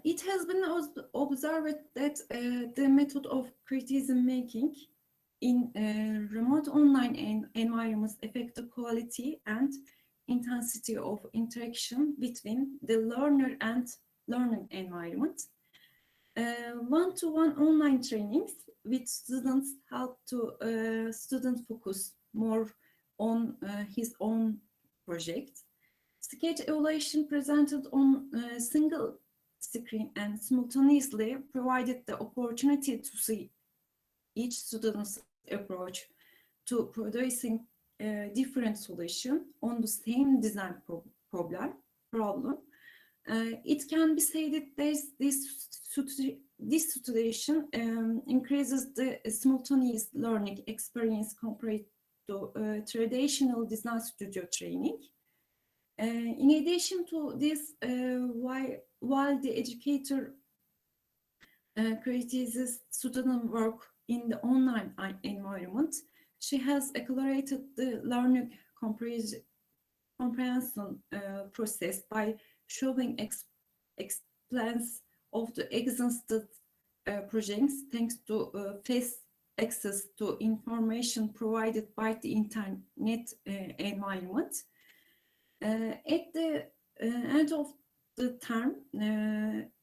It has been observed that the method of criticism making in remote online environments affect the quality and intensity of interaction between the learner and learning environment. One-to-one online trainings with students help to student focus more on his own project. Sketch evaluation presented on a single screen and simultaneously provided the opportunity to see each student's approach to producing a different solution on the same design problem. It can be said that this situation increases the simultaneous learning experience compared to traditional design studio training. In addition to this, while the educator criticizes student work in the online environment, she has accelerated the learning comprehension process by showing explains of the existing projects thanks to fast access to information provided by the internet environment. At the end of the term,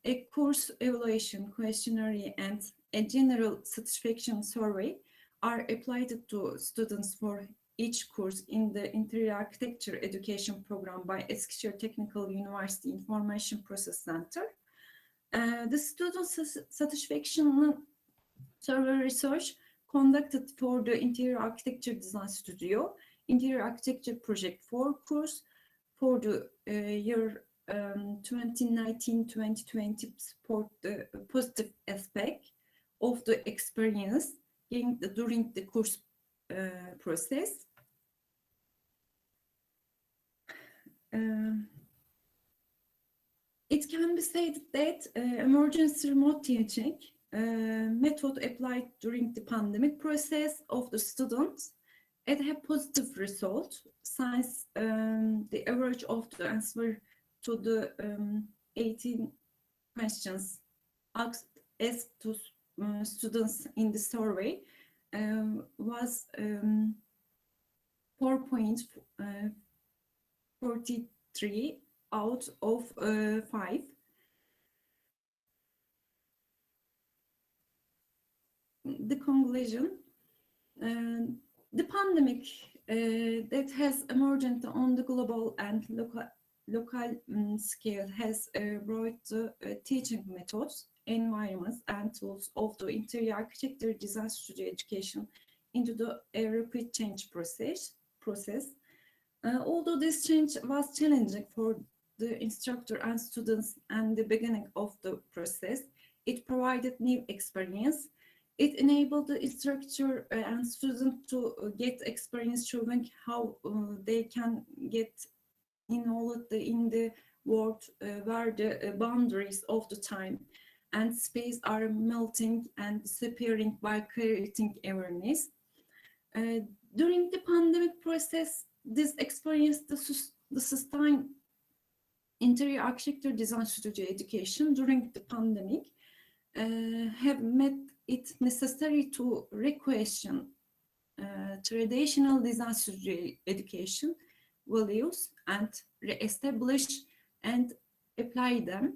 a course evaluation questionnaire and a general satisfaction survey are applied to students for each course in the Interior Architecture Education Program by Eskişehir Technical University Information Process Center. The student satisfaction survey research conducted for the Interior Architecture Design Studio, Interior Architecture Project 4 course for the year 2019-2020 support the positive aspect of the experience during the course process. It can be said that emergency remote teaching method applied during the pandemic process of the students it had positive result since the average of the answer to the 18 questions asked to students in the survey was 4.43 out of 5. The conclusion, the pandemic that has emerged on the global and local scale has brought the teaching methods, environments, and tools of the interior architecture design studio education into a rapid change process. Although this change was challenging for the instructor and students and the beginning of the process, it provided new experience. It enabled the instructor and student to get experience showing how they can get involved in the world where the boundaries of the time and space are melting and disappearing by creating awareness. During the pandemic process, this experience, the sustained interior architecture design studio education during the pandemic have made it necessary to re-question traditional design studio education values and re-establish and apply them.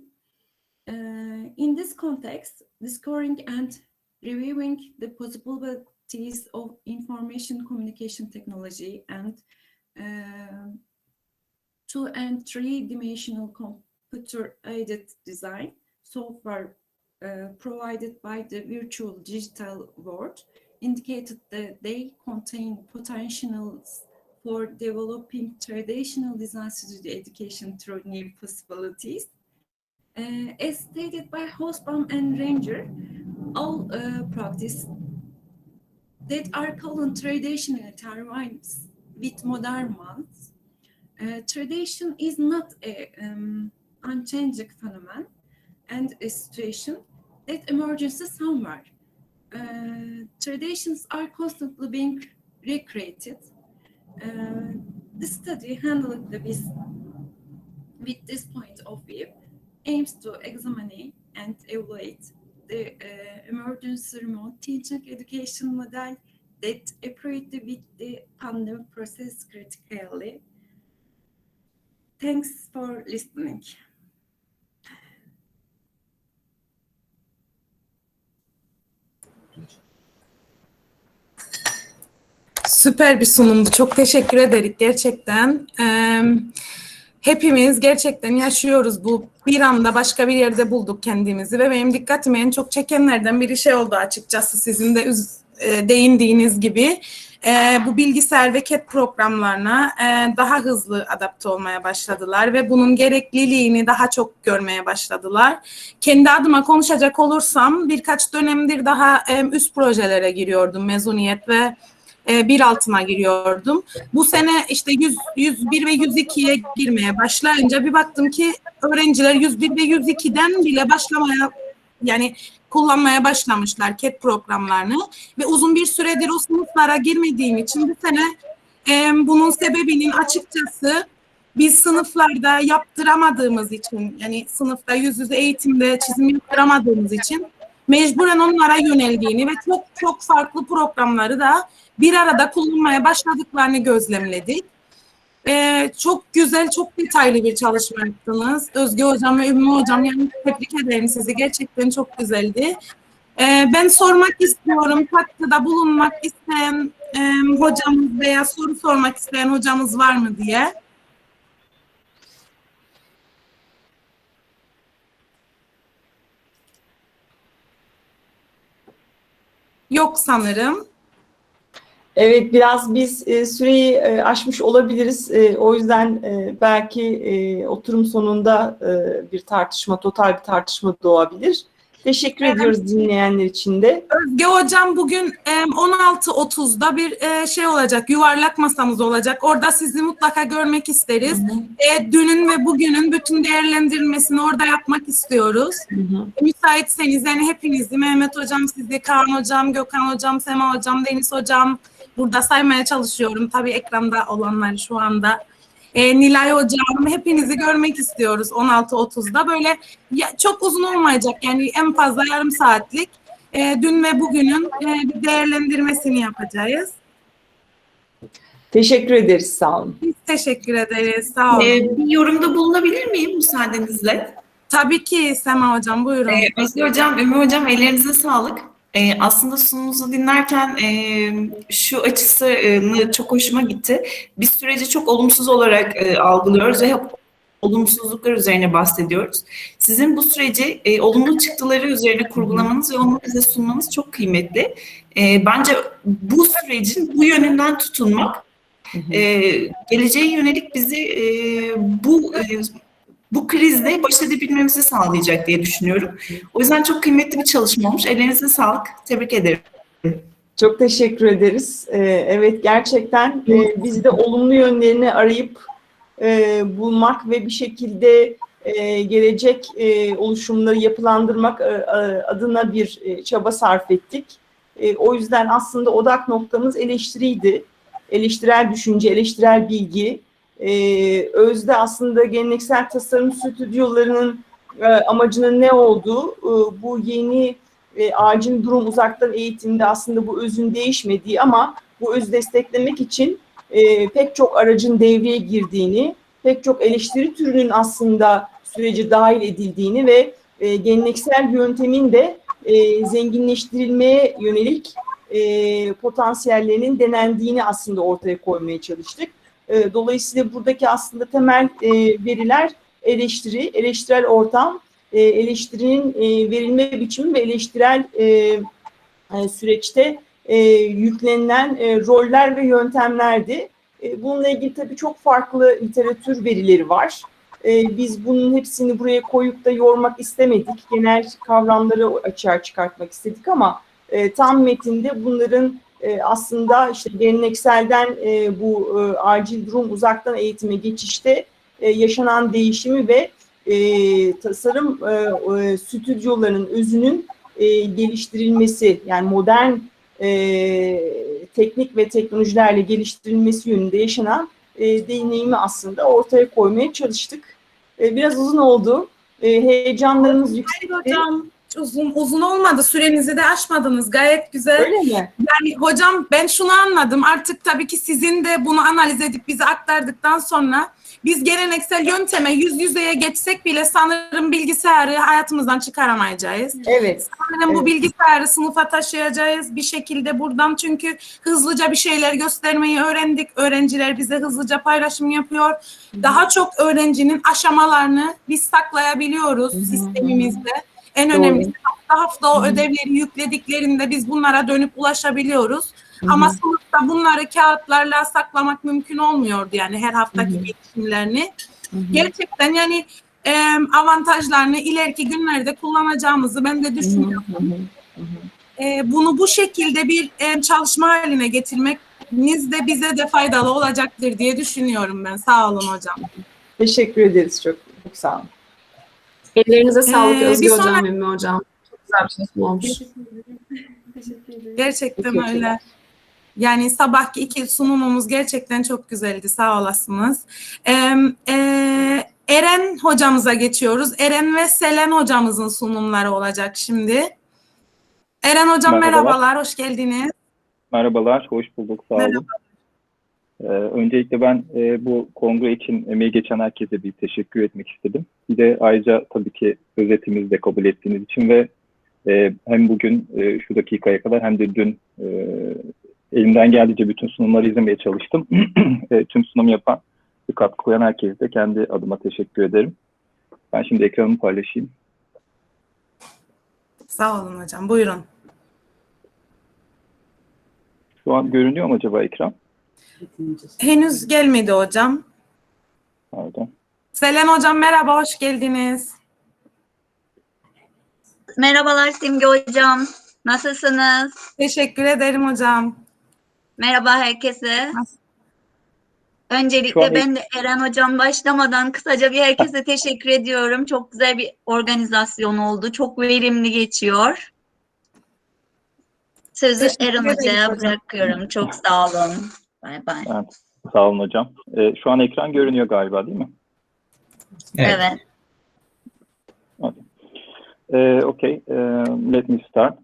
In this context, discovering and reviewing the possibilities of information communication technology and 2- and 3-dimensional computer-aided design software provided by the virtual digital world indicated that they contain potentials for developing traditional design studio education through new possibilities. As stated by Hosbaum and Ranger, all practice that are called traditional intertwines with modern ones. Tradition is not a unchanging phenomenon and a situation that emerges somewhere. Traditions are constantly being recreated. The study handled with this point of view aims to examine and evaluate the emergence remote teaching education model that operated with the pandemic process critically. Thanks for listening. Süper bir sunumdu. Çok teşekkür ederiz gerçekten. Hepimiz gerçekten yaşıyoruz bu. Bir anda başka bir yerde bulduk kendimizi ve benim dikkatimi en çok çekenlerden biri şey oldu açıkçası sizin de değindiğiniz gibi. Bu bilgisayar ve CAD programlarına daha hızlı adapte olmaya başladılar ve bunun gerekliliğini daha çok görmeye başladılar. Kendi adıma konuşacak olursam birkaç dönemdir daha üst projelere giriyordum mezuniyet ve 1.6'ma giriyordum. Bu sene işte 101 ve 102'ye girmeye başlayınca bir baktım ki öğrenciler 101 ve 102'den bile kullanmaya başlamışlar CAD programlarını ve uzun bir süredir o sınıflara girmediğim için bu sene bunun sebebinin açıkçası biz sınıflarda yaptıramadığımız için, yani sınıfta yüz yüze eğitimde çizim yaptıramadığımız için mecburen onlara yöneldiğini ve çok çok farklı programları da bir arada kullanmaya başladıklarını gözlemledik. Çok güzel, çok detaylı bir çalışma yaptınız. Özge Hocam ve Ümmü Hocam, yani tebrik ederim sizi. Gerçekten çok güzeldi. Ben sormak istiyorum, katkıda bulunmak isteyen hocamız veya soru sormak isteyen hocamız var mı diye. Yok sanırım. Evet, biraz biz süreyi aşmış olabiliriz. O yüzden belki oturum sonunda total bir tartışma doğabilir. Teşekkür ediyoruz dinleyenler için de. Özge Hocam bugün 16.30'da bir şey olacak, yuvarlak masamız olacak. Orada sizi mutlaka görmek isteriz. Dünün ve bugünün bütün değerlendirilmesini orada yapmak istiyoruz. Müsaitseniz yani hepinizi, Mehmet Hocam, sizi, Kaan Hocam, Gökhan Hocam, Sema Hocam, Deniz Hocam, burada saymaya çalışıyorum. Tabii ekranda olanlar şu anda. Nilay Hocam, hepinizi görmek istiyoruz 16.30'da. Böyle çok uzun olmayacak, yani en fazla yarım saatlik dün ve bugünün bir değerlendirmesini yapacağız. Teşekkür ederiz, sağ olun. Biz teşekkür ederiz, sağ olun. Bir yorumda bulunabilir miyim müsaadenizle? Tabii ki Sema Hocam, buyurun. Özge Hocam, Ümmü Hocam, ellerinize sağlık. Aslında sunumunuzu dinlerken şu açısını çok hoşuma gitti. Biz süreci çok olumsuz olarak algılıyoruz ve hep olumsuzluklar üzerine bahsediyoruz. Sizin bu süreci olumlu çıktıları üzerine kurgulamanız ve onu bize sunmanız çok kıymetli. Bence bu sürecin bu yönünden tutunmak, geleceğe yönelik bizi bu krizle baş edebilmemizi sağlayacak diye düşünüyorum. O yüzden çok kıymetli bir çalışma olmuş. Ellerinize sağlık. Tebrik ederim. Çok teşekkür ederiz. Evet, gerçekten biz de olumlu yönlerini arayıp bulmak ve bir şekilde gelecek oluşumları yapılandırmak adına bir çaba sarf ettik. O yüzden aslında odak noktamız eleştiriydi. Eleştirel düşünce, eleştirel bilgi. Özde aslında geleneksel tasarım stüdyolarının amacının ne olduğu, bu yeni acil durum uzaktan eğitimde aslında bu özün değişmediği ama bu özü desteklemek için pek çok aracın devreye girdiğini, pek çok eleştiri türünün aslında sürece dahil edildiğini ve geleneksel yöntemin de zenginleştirilmeye yönelik potansiyellerinin denendiğini aslında ortaya koymaya çalıştık. Dolayısıyla buradaki aslında temel veriler eleştiri, eleştirel ortam, eleştirinin verilme biçimi ve eleştirel süreçte yüklenilen roller ve yöntemlerdi. Bununla ilgili tabii çok farklı literatür verileri var. Biz bunun hepsini buraya koyup da yormak istemedik. Genel kavramları açığa çıkartmak istedik ama tam metinde bunların aslında işte gelenekselden bu acil durum uzaktan eğitime geçişte yaşanan değişimi ve tasarım stüdyolarının özünün geliştirilmesi, yani modern teknik ve teknolojilerle geliştirilmesi yönünde yaşanan deneyimi aslında ortaya koymaya çalıştık. Biraz uzun oldu. Heyecanlarımız yüksekti. Hayır hocam, uzun olmadı. Sürenizi de aşmadınız. Gayet güzel. Öyle mi? Yani hocam ben şunu anladım. Artık tabii ki sizin de bunu analiz edip bize aktardıktan sonra biz geleneksel yönteme yüz yüzeye geçsek bile sanırım bilgisayarı hayatımızdan çıkaramayacağız. Evet. Sanırım bu bilgisayarı sınıfa taşıyacağız bir şekilde buradan, çünkü hızlıca bir şeyler göstermeyi öğrendik. Öğrenciler bize hızlıca paylaşım yapıyor. Daha çok öğrencinin aşamalarını biz saklayabiliyoruz sistemimizde. En önemlisi hafta o ödevleri yüklediklerinde biz bunlara dönüp ulaşabiliyoruz. Ama sınıfta bunları kağıtlarla saklamak mümkün olmuyordu yani her haftaki gelişimlerini. Gerçekten yani avantajlarını ileriki günlerde kullanacağımızı ben de düşünüyorum. Bunu bu şekilde bir çalışma haline getirmeniz de bize de faydalı olacaktır diye düşünüyorum ben. Sağ olun hocam. Teşekkür ederiz. Çok sağ olun. Ellerinize sağlık Özge bir hocam, sonraki- Ümmü hocam. Çok güzel bir çalışma olmuş. Teşekkür ederim. Gerçekten Peki, öyle. Yani sabahki iki sunumumuz gerçekten çok güzeldi. Sağ olasınız. Eren hocamıza geçiyoruz. Eren ve Selen hocamızın sunumları olacak şimdi. Eren hocam merhabalar, hoş geldiniz. Merhabalar, hoş bulduk, sağ olun. Öncelikle ben bu kongre için emeği geçen herkese bir teşekkür etmek istedim. Bir de ayrıca tabii ki özetimizi de kabul ettiğiniz için ve hem bugün şu dakikaya kadar hem de dün elimden geldiğince bütün sunumları izlemeye çalıştım. Tüm sunum yapan, bir katkı koyan herkese de kendi adıma teşekkür ederim. Ben şimdi ekranımı paylaşayım. Sağ olun hocam, buyurun. Şu an görünüyor mu acaba ekran? Henüz gelmedi hocam. Pardon. Selen hocam merhaba, hoş geldiniz. Merhabalar Simge hocam. Nasılsınız? Teşekkür ederim hocam. Merhaba herkese. Şu an- Öncelikle ben de Eren hocam başlamadan kısaca bir herkese teşekkür ediyorum. Çok güzel bir organizasyon oldu. Çok verimli geçiyor. Sözü Teşekkür Eren ederim hocaya hocam. bırakıyorum. Çok sağ olun. Bay bay. Evet, sağ olun hocam. Şu an ekran görünüyor galiba, değil mi? Evet. Okay, let me start.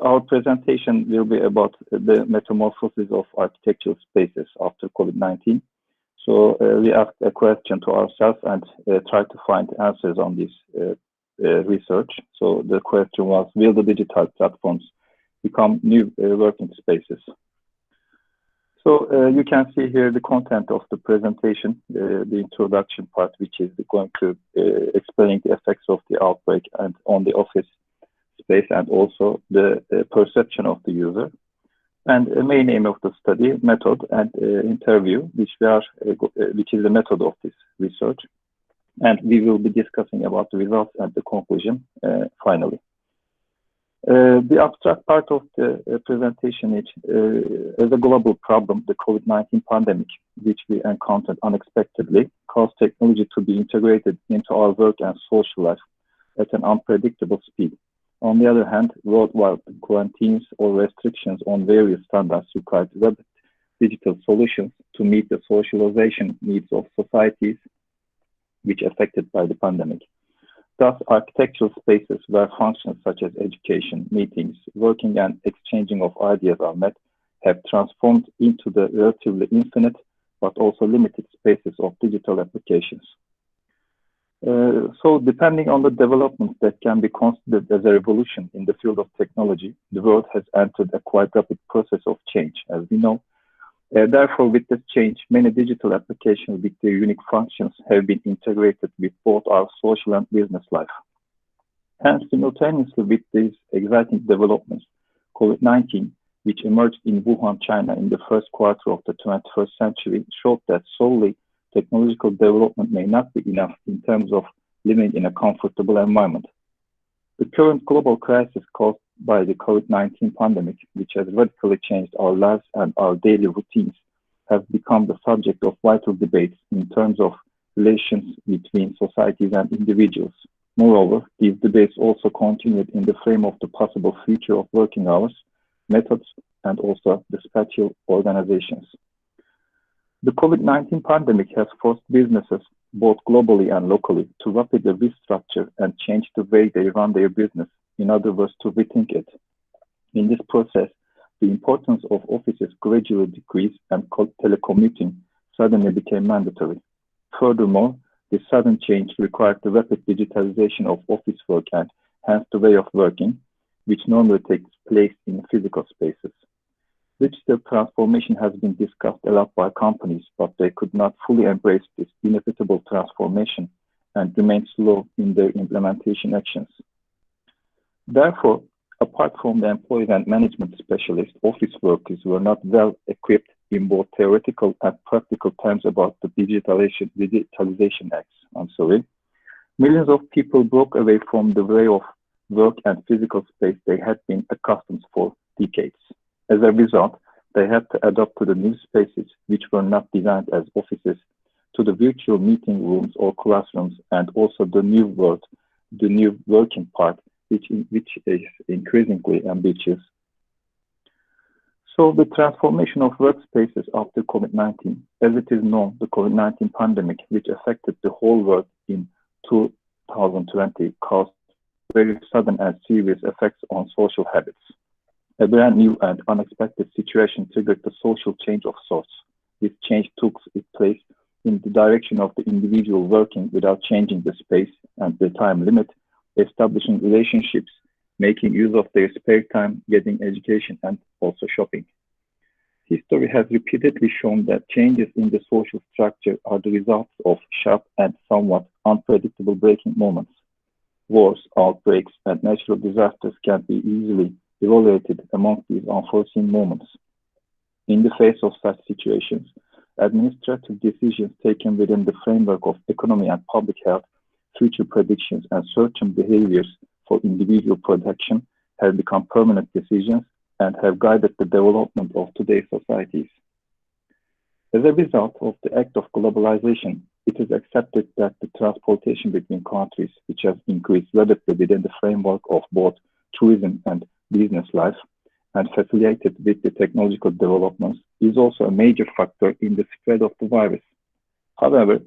Our presentation will be about the metamorphosis of architectural spaces after COVID-19. So we asked a question to ourselves and tried to find answers on this research. So the question was, will the digital platforms become new working spaces? So you can see here the content of the presentation, the introduction part, which is going to explain the effects of the outbreak and on the office space and also the perception of the user. And the main aim of the study, method and interview, which is the method of this research. And we will be discussing about the results and the conclusion finally. The abstract part of the presentation is, as a global problem, the COVID-19 pandemic, which we encountered unexpectedly, caused technology to be integrated into our work and social life at an unpredictable speed. On the other hand, worldwide quarantines or restrictions on various standards required rapid digital solutions to meet the socialization needs of societies which affected by the pandemic. Thus, architectural spaces where functions such as education, meetings, working and exchanging of ideas are met have transformed into the relatively infinite but also limited spaces of digital applications. So depending on the developments that can be considered as a revolution in the field of technology, the world has entered a quite rapid process of change, as we know. Therefore, with this change, many digital applications with their unique functions have been integrated with both our social and business life. Hence, simultaneously with these exciting developments, COVID-19, which emerged in Wuhan, China in the first quarter of the 21st century, showed that solely technological development may not be enough in terms of living in a comfortable environment. The current global crisis caused by the COVID-19 pandemic, which has radically changed our lives and our daily routines, have become the subject of vital debates in terms of relations between societies and individuals. Moreover, these debates also continued in the frame of the possible future of working hours, methods, and also the spatial organizations. The COVID-19 pandemic has forced businesses, both globally and locally, to rapidly restructure and change the way they run their business, in other words, to rethink it. In this process, the importance of offices gradually decreased and telecommuting suddenly became mandatory. Furthermore, this sudden change required the rapid digitalization of office work and hence the way of working, which normally takes place in physical spaces. Digital transformation has been discussed a lot by companies, but they could not fully embrace this inevitable transformation and remain slow in their implementation actions. Therefore, apart from the employees and management specialists, office workers were not well equipped in both theoretical and practical terms about the digitalization acts. Millions of people broke away from the way of work and physical space they had been accustomed for decades. As a result, they had to adapt to the new spaces which were not designed as offices, to the virtual meeting rooms or classrooms, and also the new world, the new working part, which is increasingly ambitious. So the transformation of workspaces after COVID-19, as it is known, the COVID-19 pandemic, which affected the whole world in 2020, caused very sudden and serious effects on social habits. A brand new and unexpected situation triggered the social change of sorts. This change took its place in the direction of the individual working without changing the space and the time limit, establishing relationships, making use of their spare time, getting education, and also shopping. History has repeatedly shown that changes in the social structure are the results of sharp and somewhat unpredictable breaking moments. Wars, outbreaks, and natural disasters can be easily evaluated among these unforeseen moments. In the face of such situations, administrative decisions taken within the framework of economy and public health, future predictions, and certain behaviors for individual protection have become permanent decisions and have guided the development of today's societies. As a result of the act of globalization, it is accepted that the transportation between countries, which has increased rapidly within the framework of both tourism and business life, and facilitated with the technological developments, is also a major factor in the spread of the virus. However,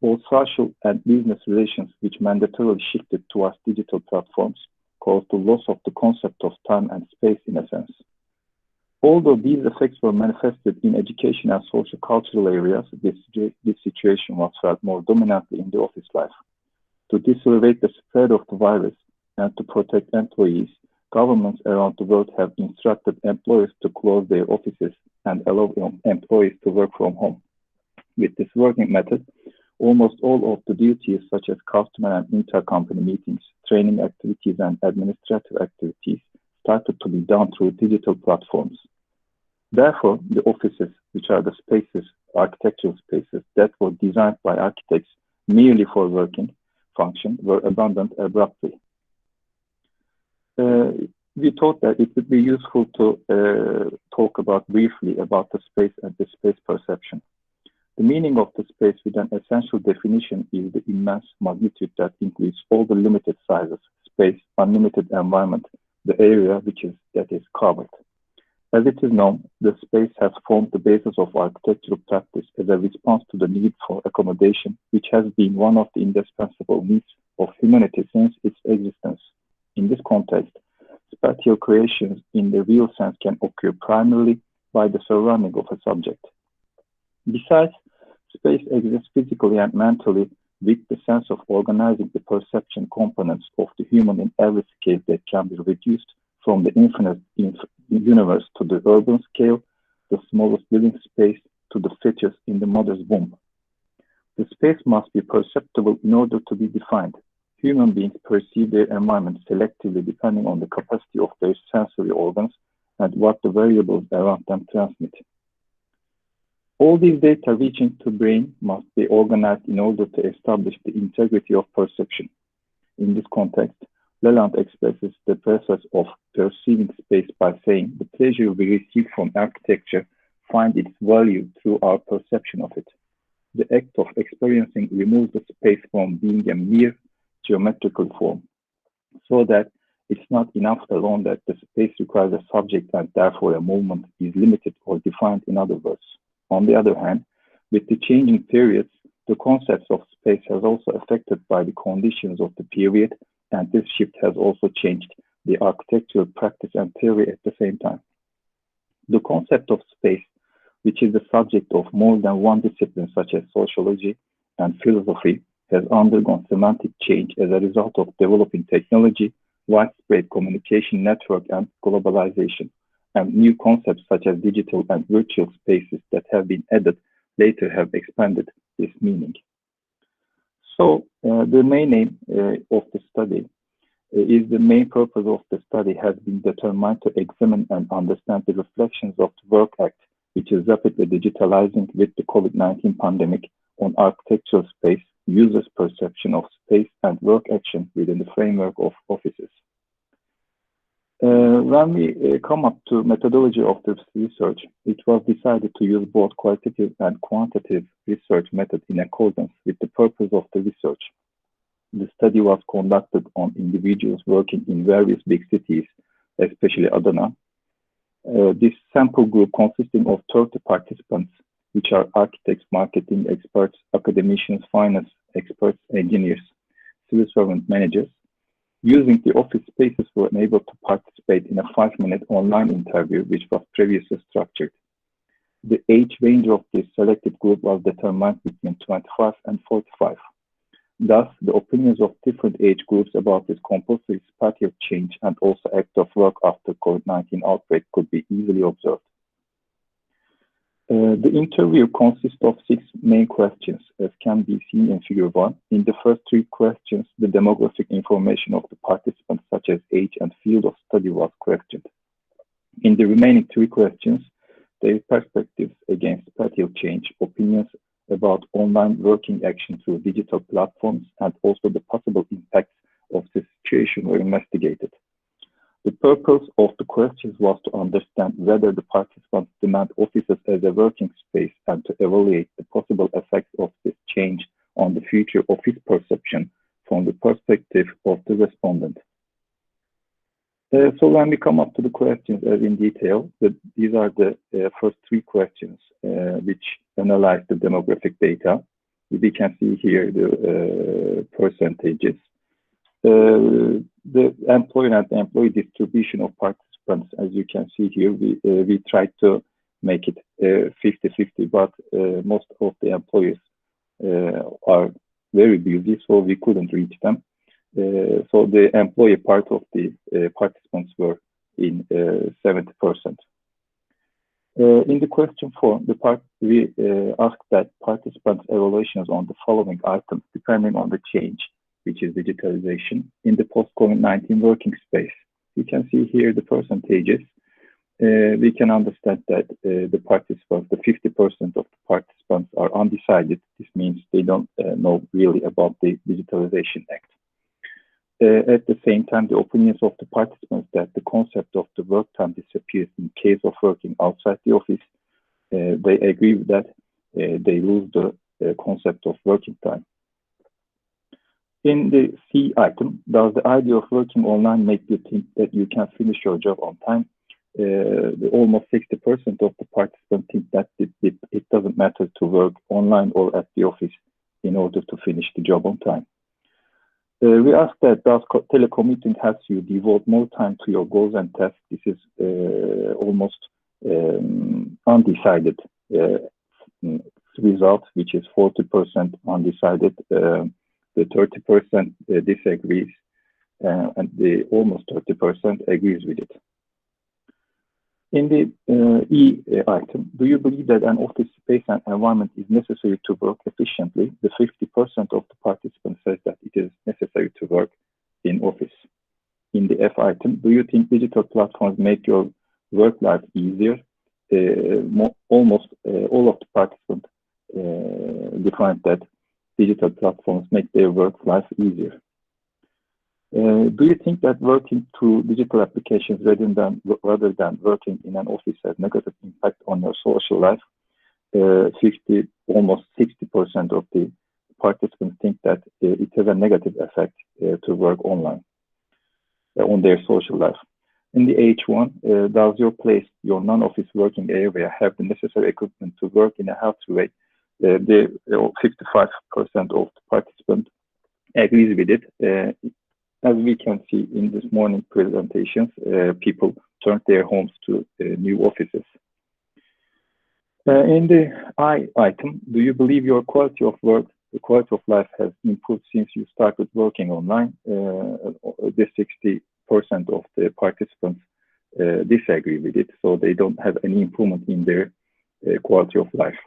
both social and business relations, which mandatorily shifted towards digital platforms, caused the loss of the concept of time and space in a sense. Although these effects were manifested in education and social cultural areas, this situation was felt more dominantly in the office life. To decelerate the spread of the virus and to protect employees, governments around the world have instructed employers to close their offices and allow employees to work from home. With this working method, almost all of the duties such as customer and intercompany meetings, training activities, and administrative activities started to be done through digital platforms. Therefore, the offices, which are the spaces, architectural spaces that were designed by architects merely for working function, were abandoned abruptly. we thought that it would be useful to talk briefly about the space and the space perception. The meaning of the space with an essential definition is the immense magnitude that includes all the limited sizes, space, unlimited environment, the area that is covered. As it is known, the space has formed the basis of architectural practice as a response to the need for accommodation, which has been one of the indispensable needs of humanity since its existence. In this context, spatial creations in the real sense can occur primarily by the surrounding of a subject. Besides, space exists physically and mentally with the sense of organizing the perception components of the human in every scale that can be reduced from the infinite universe to the urban scale, the smallest living space to the fetus in the mother's womb. The space must be perceptible in order to be defined. Human beings perceive their environment selectively depending on the capacity of their sensory organs and what the variables around them transmit. All these data reaching to brain must be organized in order to establish the integrity of perception. In this context, Leland expresses the process of perceiving space by saying the pleasure we receive from architecture finds its value through our perception of it. The act of experiencing removes the space from being a mere geometrical form, so that it's not enough alone that the space requires a subject and therefore a movement is limited or defined, in other words. On the other hand, with the changing periods, the concepts of space has also affected by the conditions of the period, and this shift has also changed the architectural practice and theory at the same time. The concept of space, which is the subject of more than one discipline such as sociology and philosophy, has undergone semantic change as a result of developing technology, widespread communication network, and globalization. And new concepts such as digital and virtual spaces that have been added later have expanded this meaning. So the main aim of the study is the main purpose of the study has been determined to examine and understand the reflections of the Work Act, which is rapidly digitalizing with the COVID-19 pandemic on architectural space, users' perception of space, and work action within the framework of offices. When we come up to methodology of this research, it was decided to use both qualitative and quantitative research methods in accordance with the purpose of the research. The study was conducted on individuals working in various big cities, especially Adana. This sample group consisting of 30 participants, which are architects, marketing experts, academicians, finance experts, engineers, civil servant managers, using the office spaces were able to participate in a 5-minute online interview, which was previously structured. The age range of this selected group was determined between 25 and 45. Thus, the opinions of different age groups about this compulsory spatial change and also act of work after COVID-19 outbreak could be easily observed. The interview consists of 6 main questions, as can be seen in Figure 1. In the first 3 questions, the demographic information of the participants, such as age and field of study, was questioned. In the remaining 3 questions, their perspectives against spatial change, opinions about online working action through digital platforms, and also the possible impacts of the situation were investigated. The purpose of the questions was to understand whether the participants demand offices as a working space and to evaluate the possible effects of this change on the future office perception from the perspective of the respondent. So when we come up to the questions as in detail, these are the first 3 questions which analyze the demographic data. We can see here the percentages. The employer and employee distribution of participants, as you can see here, we tried to make it 50-50, but most of the employees are very busy, so we couldn't reach them. So the employee part of the participants were in 70%. In the question 4, we asked that participants' evaluations on the following items, depending on the change, which is digitalization, in the post-COVID-19 working space. You can see here the percentages. We can understand that the participants, the 50% of the participants are undecided. This means they don't know really about the Digitalization Act. at the same time, the opinions of the participants that the concept of the work time disappears in case of working outside the office, they agree that they lose the concept of working time. In the C item, does the idea of working online make you think that you can finish your job on time? Almost 60% of the participants think that it doesn't matter to work online or at the office in order to finish the job on time. We asked that does telecommuting help you devote more time to your goals and tasks? This is almost undecided result, which is 40% undecided. The 30% disagrees, and the almost 30% agrees with it. In the E item, do you believe that an office space and environment is necessary to work efficiently? The 50% of the participants says that it is necessary to work in office. In the F item, do you think digital platforms make your work life easier? Almost all of the participants defined that digital platforms make their work life easier. Do you think that working through digital applications rather than working in an office has negative impact on your social life? Almost 60% of the participants think that it has a negative effect to work online on their social life. In the H1, does your place, your non-office working area, have the necessary equipment to work in a healthy way? 55% of the participants agrees with it. As we can see in this morning presentations, people turned their homes to new offices. In the I item, do you believe your quality of work, the quality of life has improved since you started working online? The 60% of the participants disagree with it, so they don't have any improvement in their quality of life.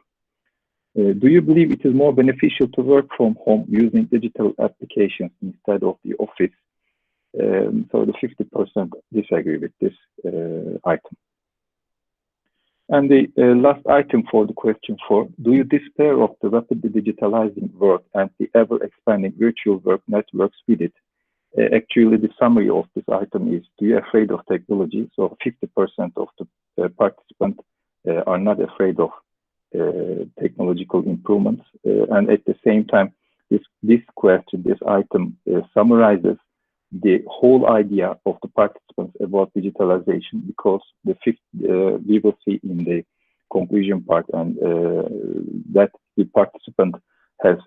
Do you believe it is more beneficial to work from home using digital applications instead of the office? So the 50% disagree with this item. And the last item for the question 4, do you despair of the rapidly digitalizing work and the ever-expanding virtual work networks with it? Actually, the summary of this item is, do you afraid of technology? So 50% of the participants are not afraid of technological improvements, and at the same time, this question, this item summarizes the whole idea of the participants about digitalization, because we will see in the conclusion part, and that the participant has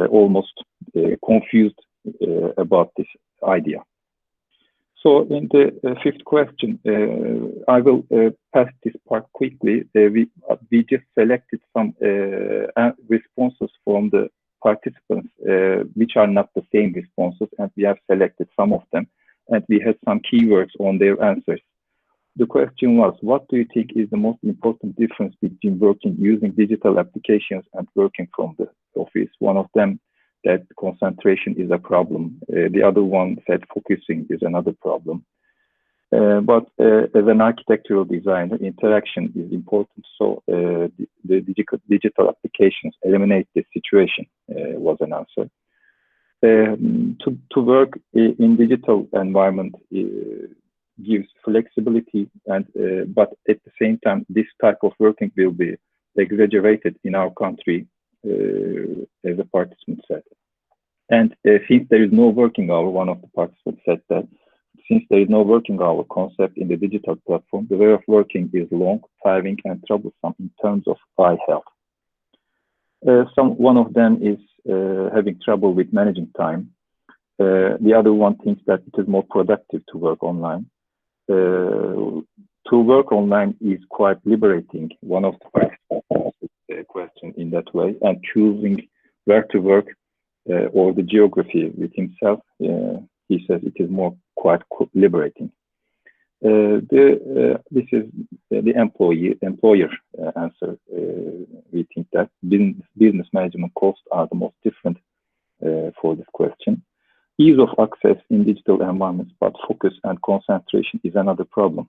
almost confused about this idea. So in the 5th question, I will pass this part quickly. We just selected some responses from the participants, which are not the same responses, and we have selected some of them, and we had some keywords on their answers. The question was, what do you think is the most important difference between working using digital applications and working from the office? One of them that concentration is a problem. The other one said focusing is another problem. But as an architectural designer, interaction is important. So the digital applications eliminate this situation was an answer. To work in digital environment gives flexibility, and but at the same time, this type of working will be exaggerated in our country, as a participant said. And since there is no working hour, one of the participants said that since there is no working hour concept in the digital platform, the way of working is long, tiring, and troublesome in terms of eye health. One of them is having trouble with managing time. The other one thinks that it is more productive to work online. To work online is quite liberating. One of the participants asked a question in that way, and choosing where to work or the geography with himself, he says it is more quite liberating. This is the employer answer. We think that business management costs are the most different for this question. Ease of access in digital environments, but focus and concentration is another problem.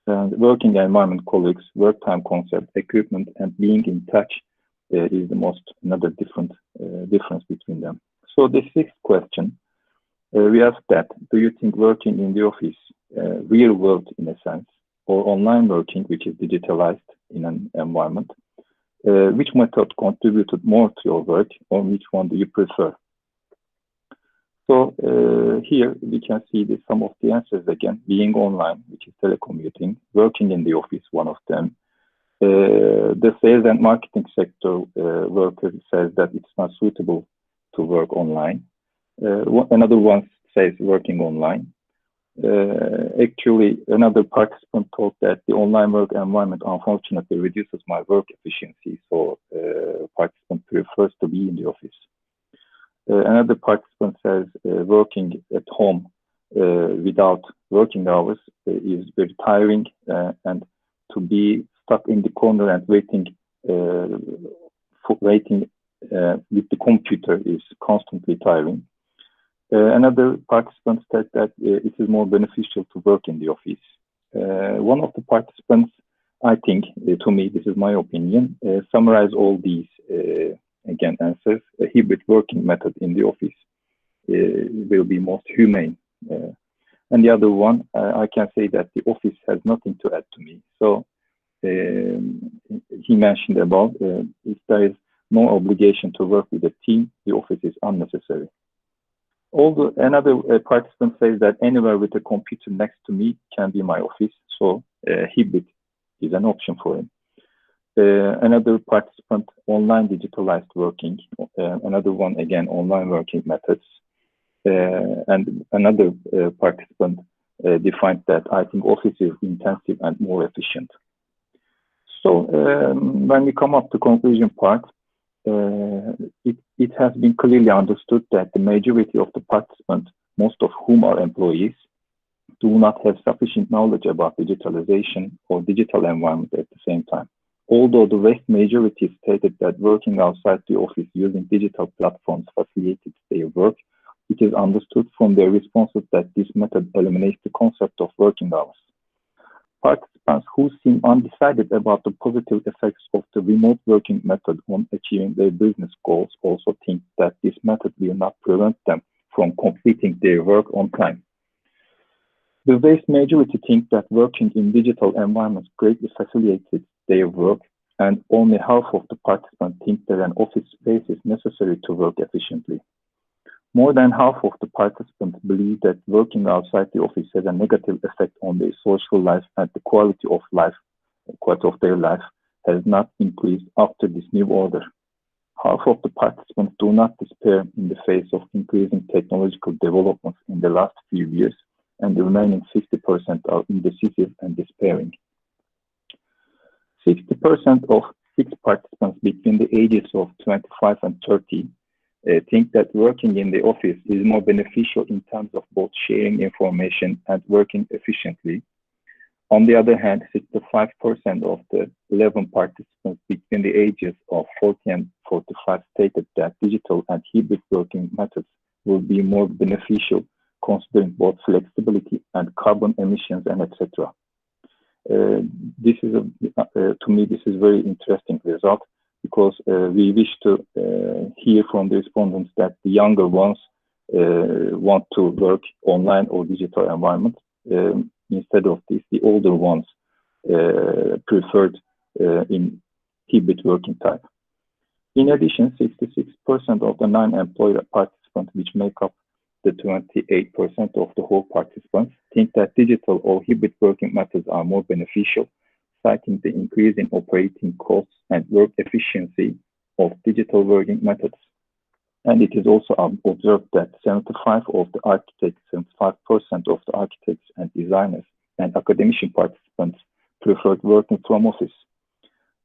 Working environment, colleagues, work time concept, equipment, and being in touch is the most another difference between them. So the 6th question, We asked that, do you think working in the office, real world in a sense, or online working, which is digitalized in an environment, which method contributed more to your work, or which one do you prefer? So here we can see some of the answers again, being online, which is telecommuting, working in the office, one of them. The sales and marketing sector worker says that it's not suitable to work online. Another one says working online. Actually, another participant told that the online work environment unfortunately reduces my work efficiency, so participant prefers to be in the office. Another participant says working at home without working hours is very tiring, and to be stuck in the corner and waiting with the computer is constantly tiring. Another participant said that it is more beneficial to work in the office. One of the participants, I think, to me, this is my opinion, summarize all these again answers. A hybrid working method in the office will be most humane. And the other one, I can say that the office has nothing to add to me. So he mentioned about if there is no obligation to work with a team, the office is unnecessary. Although another participant says that anywhere with a computer next to me can be my office, so hybrid is an option for him. Another participant, online digitalized working. Another one, again, online working methods. And another participant defined that I think office is intensive and more efficient. So when we come up to conclusion part, it has been clearly understood that the majority of the participants, most of whom are employees, do not have sufficient knowledge about digitalization or digital environment at the same time. Although the vast majority stated that working outside the office using digital platforms facilitates their work, it is understood from their responses that this method eliminates the concept of working hours. Participants who seem undecided about the positive effects of the remote working method on achieving their business goals also think that this method will not prevent them from completing their work on time. The vast majority think that working in digital environments greatly facilitates their work, and only half of the participants think that an office space is necessary to work efficiently. More than half of the participants believe that working outside the office has a negative effect on their social life, and the quality of their life has not increased after this new order. Half of the participants do not despair in the face of increasing technological developments in the last few years, and the remaining 60% are indecisive and despairing. 60% of 6 participants between the ages of 25 and 30 think that working in the office is more beneficial in terms of both sharing information and working efficiently. On the other hand, 65% of the 11 participants between the ages of 40 and 45 stated that digital and hybrid working methods will be more beneficial considering both flexibility and carbon emissions and etc. This is to me, this is very interesting result, because we wish to hear from the respondents that the younger ones want to work online or digital environment. Instead of this, the older ones preferred in hybrid working type. In addition, 66% of the non-employed participants, which make up the 28% of the whole participants, think that digital or hybrid working methods are more beneficial, citing the increase in operating costs and work efficiency of digital working methods. And it is also observed that 75% of the architects and designers and academician participants preferred working from office.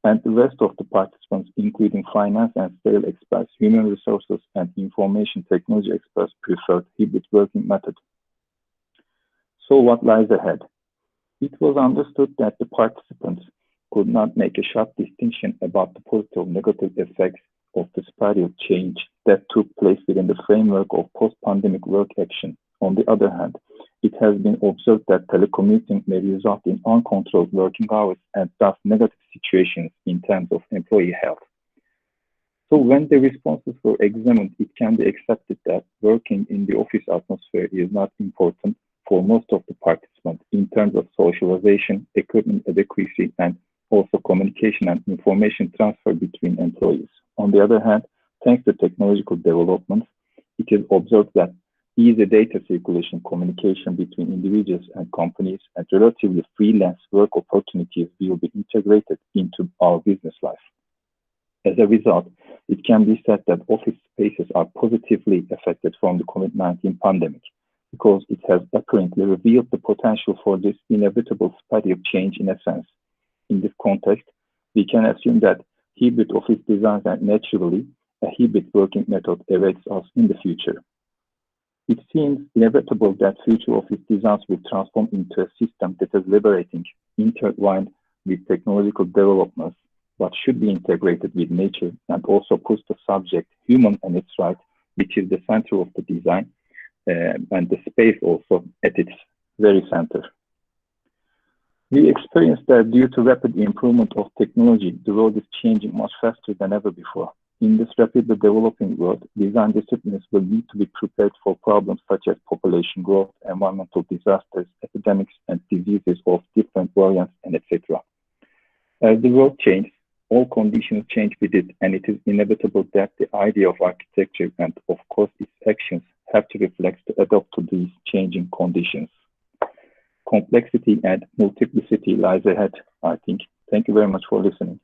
And the rest of the participants, including finance and sales experts, human resources, and information technology experts, preferred hybrid working method. So what lies ahead? It was understood that the participants could not make a sharp distinction about the positive or negative effects of the spiral change that took place within the framework of post-pandemic work action. On the other hand, it has been observed that telecommuting may result in uncontrolled working hours and thus negative situations in terms of employee health. So when the responses were examined, it can be accepted that working in the office atmosphere is not important for most of the participants in terms of socialization, equipment adequacy, and also communication and information transfer between employees. On the other hand, thanks to technological developments, it is observed that easy data circulation, communication between individuals and companies, and relatively freelance work opportunities will be integrated into our business life. As a result, it can be said that office spaces are positively affected from the COVID-19 pandemic because it has apparently revealed the potential for this inevitable speed of change in a sense. In this context, we can assume that hybrid office designs and naturally a hybrid working method awaits us in the future. It seems inevitable that future office designs will transform into a system that is liberating, intertwined with technological developments, but should be integrated with nature and also puts the subject, human and its right, which is the center of the design, and the space also at its very center. We experience that due to rapid improvement of technology, the world is changing much faster than ever before. In this rapidly developing world, design disciplines will need to be prepared for problems such as population growth, environmental disasters, epidemics, and diseases of different variants, and etc. As the world changes, all conditions change with it, and it is inevitable that the idea of architecture and, of course, its actions have to reflect to adapt to these changing conditions. Complexity and multiplicity lies ahead, I think. Thank you very much for listening.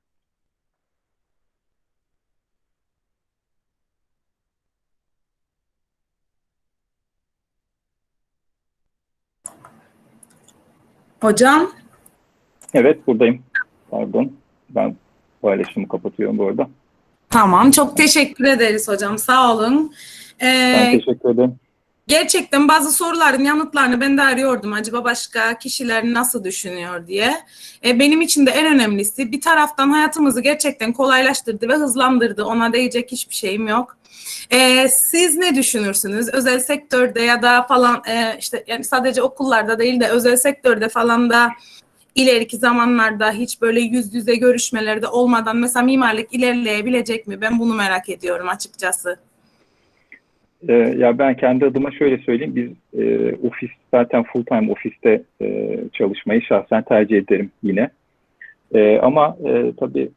Hocam? Evet, buradayım. Pardon, ben paylaşımı kapatıyorum bu arada. Tamam, çok teşekkür ederiz hocam. Sağ olun. Ben teşekkür ederim. Gerçekten bazı soruların yanıtlarını ben de arıyordum. Acaba başka kişiler nasıl düşünüyor diye. Benim için de en önemlisi bir taraftan hayatımızı gerçekten kolaylaştırdı ve hızlandırdı. Ona değecek hiçbir şeyim yok. Siz ne düşünürsünüz? Özel sektörde ya da falan işte yani sadece okullarda değil de özel sektörde falan da ileriki zamanlarda hiç böyle yüz yüze görüşmelerde olmadan mesela mimarlık ilerleyebilecek mi? Ben bunu merak ediyorum açıkçası. Ya ben kendi adıma şöyle söyleyeyim. Biz ofis zaten full time ofiste çalışmayı şahsen tercih ederim yine. Ama tabii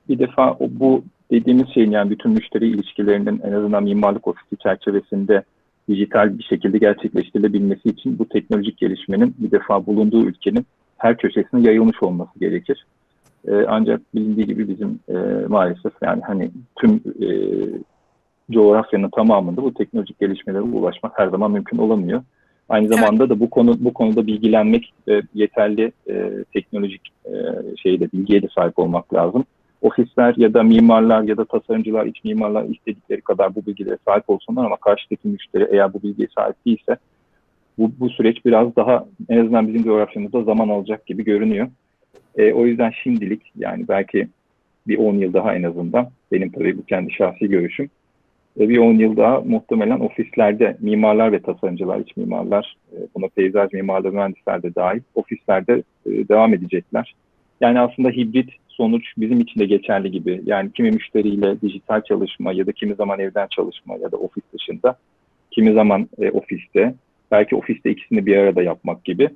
bir defa bu dediğimiz şeyin yani bütün müşteri ilişkilerinin en azından mimarlık ofisi çerçevesinde dijital bir şekilde gerçekleştirilebilmesi için bu teknolojik gelişmenin bir defa bulunduğu ülkenin her köşesine yayılmış olması gerekir. Ancak bilindiği gibi bizim maalesef yani hani tüm coğrafyanın tamamında bu teknolojik gelişmelere ulaşmak her zaman mümkün olamıyor. Aynı zamanda da bu konuda bilgilenmek yeterli teknolojik bilgiye de sahip olmak lazım. Ofisler ya da mimarlar ya da tasarımcılar, iç mimarlar istedikleri kadar bu bilgilere sahip olsunlar ama karşıdaki müşteri eğer bu bilgiye sahip değilse bu süreç biraz daha en azından bizim coğrafyamızda zaman alacak gibi görünüyor. O yüzden şimdilik yani belki bir 10 yıl daha en azından benim tabii bu kendi şahsi görüşüm. Bir 10 yıl daha muhtemelen ofislerde mimarlar ve tasarımcılar, iç mimarlar, buna peyzaj mimarları, mühendisler de dahil ofislerde devam edecekler. Yani aslında hibrit sonuç bizim için de geçerli gibi. Yani kimi müşteriyle dijital çalışma ya da kimi zaman evden çalışma ya da ofis dışında, kimi zaman ofiste, belki ofiste ikisini bir arada yapmak gibi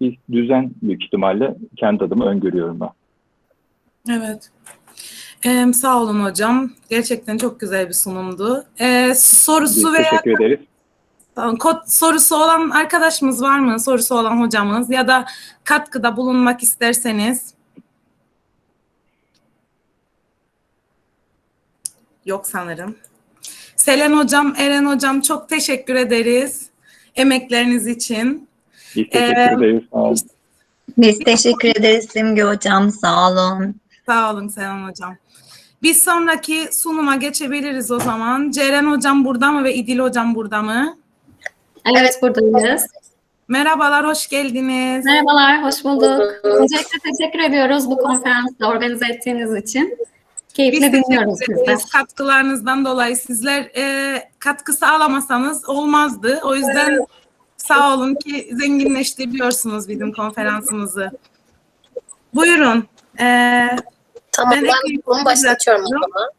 bir düzen büyük ihtimalle kendi adıma öngörüyorum ben. Evet. Sağ olun hocam. Gerçekten çok güzel bir sunumdu. Sorusu veya teşekkür ederiz. Sorusu olan arkadaşımız var mı? Sorusu olan hocamız ya da katkıda bulunmak isterseniz. Yok sanırım. Selen hocam, Eren hocam çok teşekkür ederiz emekleriniz için. Biz teşekkür ederiz. Sağ olun. Biz teşekkür ederiz Simge hocam. Sağ olun. Sağ olun Selen hocam. Bir sonraki sunuma geçebiliriz o zaman. Ceren hocam burada mı ve İdil hocam burada mı? Evet, buradayız. Merhabalar, hoş geldiniz. Merhabalar, hoş bulduk. Öncelikle teşekkür ediyoruz bu konferansı organize ettiğiniz için. Keyifle dinliyoruz biz de. Katkılarınızdan dolayı sizler katkı sağlamasanız olmazdı. O yüzden sağ olun ki zenginleştiriyorsunuz bizim konferansımızı. Buyurun. Tamam, ben bunu başlatıyorum o zaman.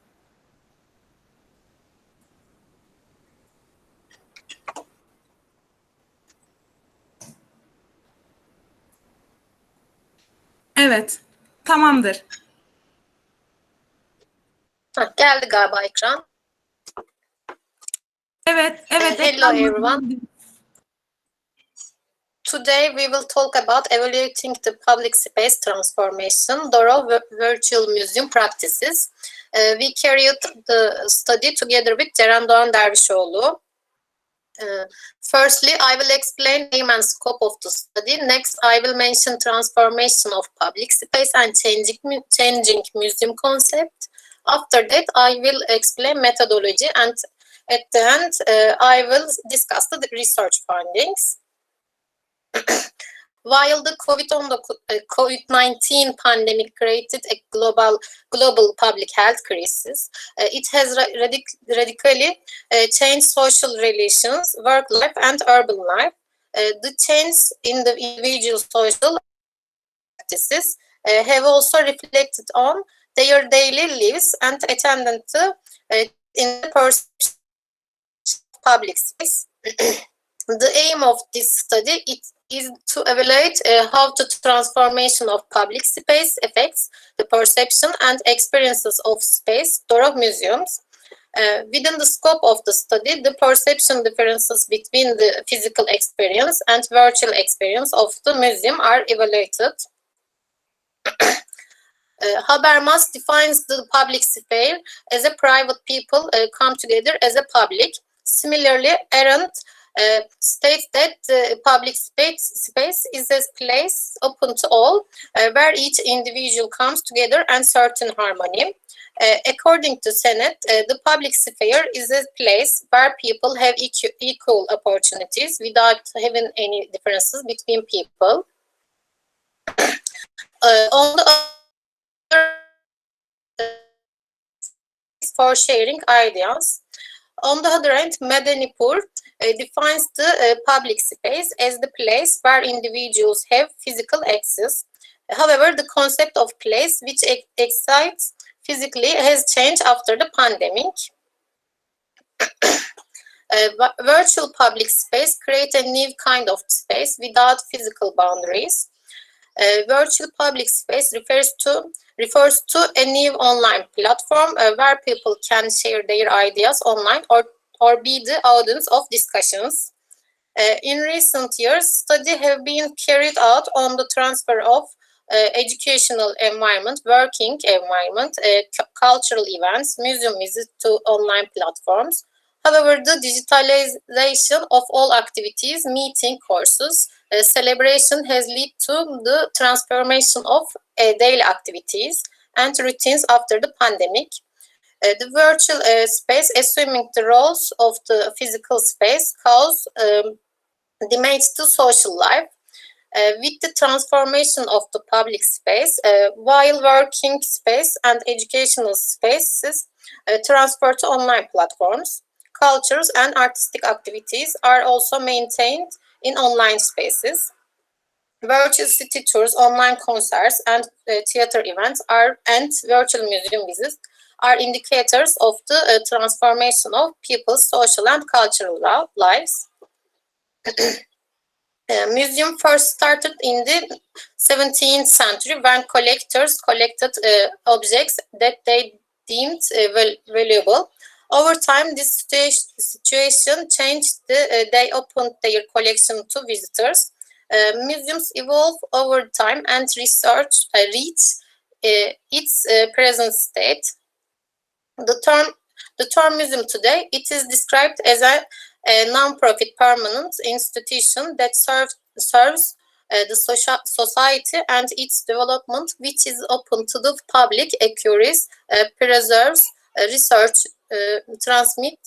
Evet. Tamamdır. Geldi galiba ekran. Evet. Hello ekran- everyone. Today we will talk about evaluating the public space transformation, Doro Virtual Museum Practices. We carried the study together with Ceren Doğan Dervişoğlu. Firstly, I will explain aim and scope of the study. Next, I will mention transformation of public space and changing museum concept. After that, I will explain methodology, and at the end, I will discuss the research findings. While the COVID-19 pandemic created a global public health crisis, it has radically changed social relations, work life, and urban life. The change in the individual social practices have also reflected on their daily lives and attended to in the perception of public space. The aim of this study is to evaluate how the transformation of public space affects the perception and experiences of space Doro museums. Within the scope of the study, the perception differences between the physical experience and virtual experience of the museum are evaluated. Habermas defines the public sphere as a private people come together as a public. Similarly, Arendt states that the public space is a place open to all, where each individual comes together and certain harmony. According to Sennett, the public sphere is a place where people have equal opportunities without having any differences between people. On the other, for sharing ideas. On the other hand, Medenipur defines the public space as the place where individuals have physical access. However, the concept of place which excites physically has changed after the pandemic. Virtual public space creates a new kind of space without physical boundaries. Virtual public space refers to a new online platform where people can share their ideas online or be the audience of discussions. In recent years, studies have been carried out on the transfer of educational environment, working environment, cultural events, museum visits to online platforms. However, the digitalization of all activities, meeting, courses, celebration has led to the transformation of daily activities and routines after the pandemic. The virtual space, assuming the roles of the physical space, cause damage to social life. With the transformation of the public space, while working space and educational spaces transfer to online platforms, cultures and artistic activities are also maintained in online spaces. Virtual city tours, online concerts, and theater events and virtual museum visits are indicators of the transformation of people's social and cultural lives. Museum first started in the 17th century when collectors collected objects that they deemed valuable. Over time, this situation changed. They opened their collection to visitors. Museums evolve over time and research reach its present state. The term museum today, it is described as a non-profit permanent institution that serves the society and its development, which is open to the public, curious, preserves, research, transmit,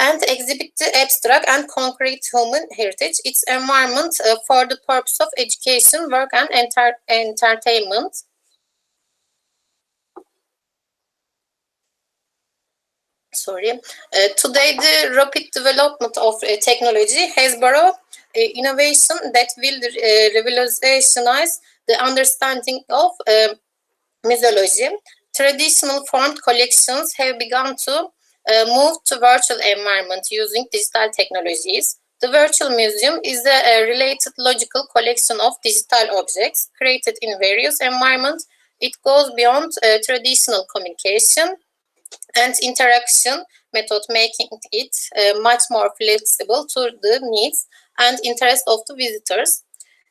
and exhibit the abstract and concrete human heritage, its environment for the purpose of education, work, and entertainment. Today, the rapid development of technology has brought innovation that will revolutionize the understanding of museology. Traditional formed collections have begun to move to virtual environment using digital technologies. The virtual museum is a related logical collection of digital objects created in various environments. It goes beyond traditional communication and interaction method, making it much more flexible to the needs and interests of the visitors.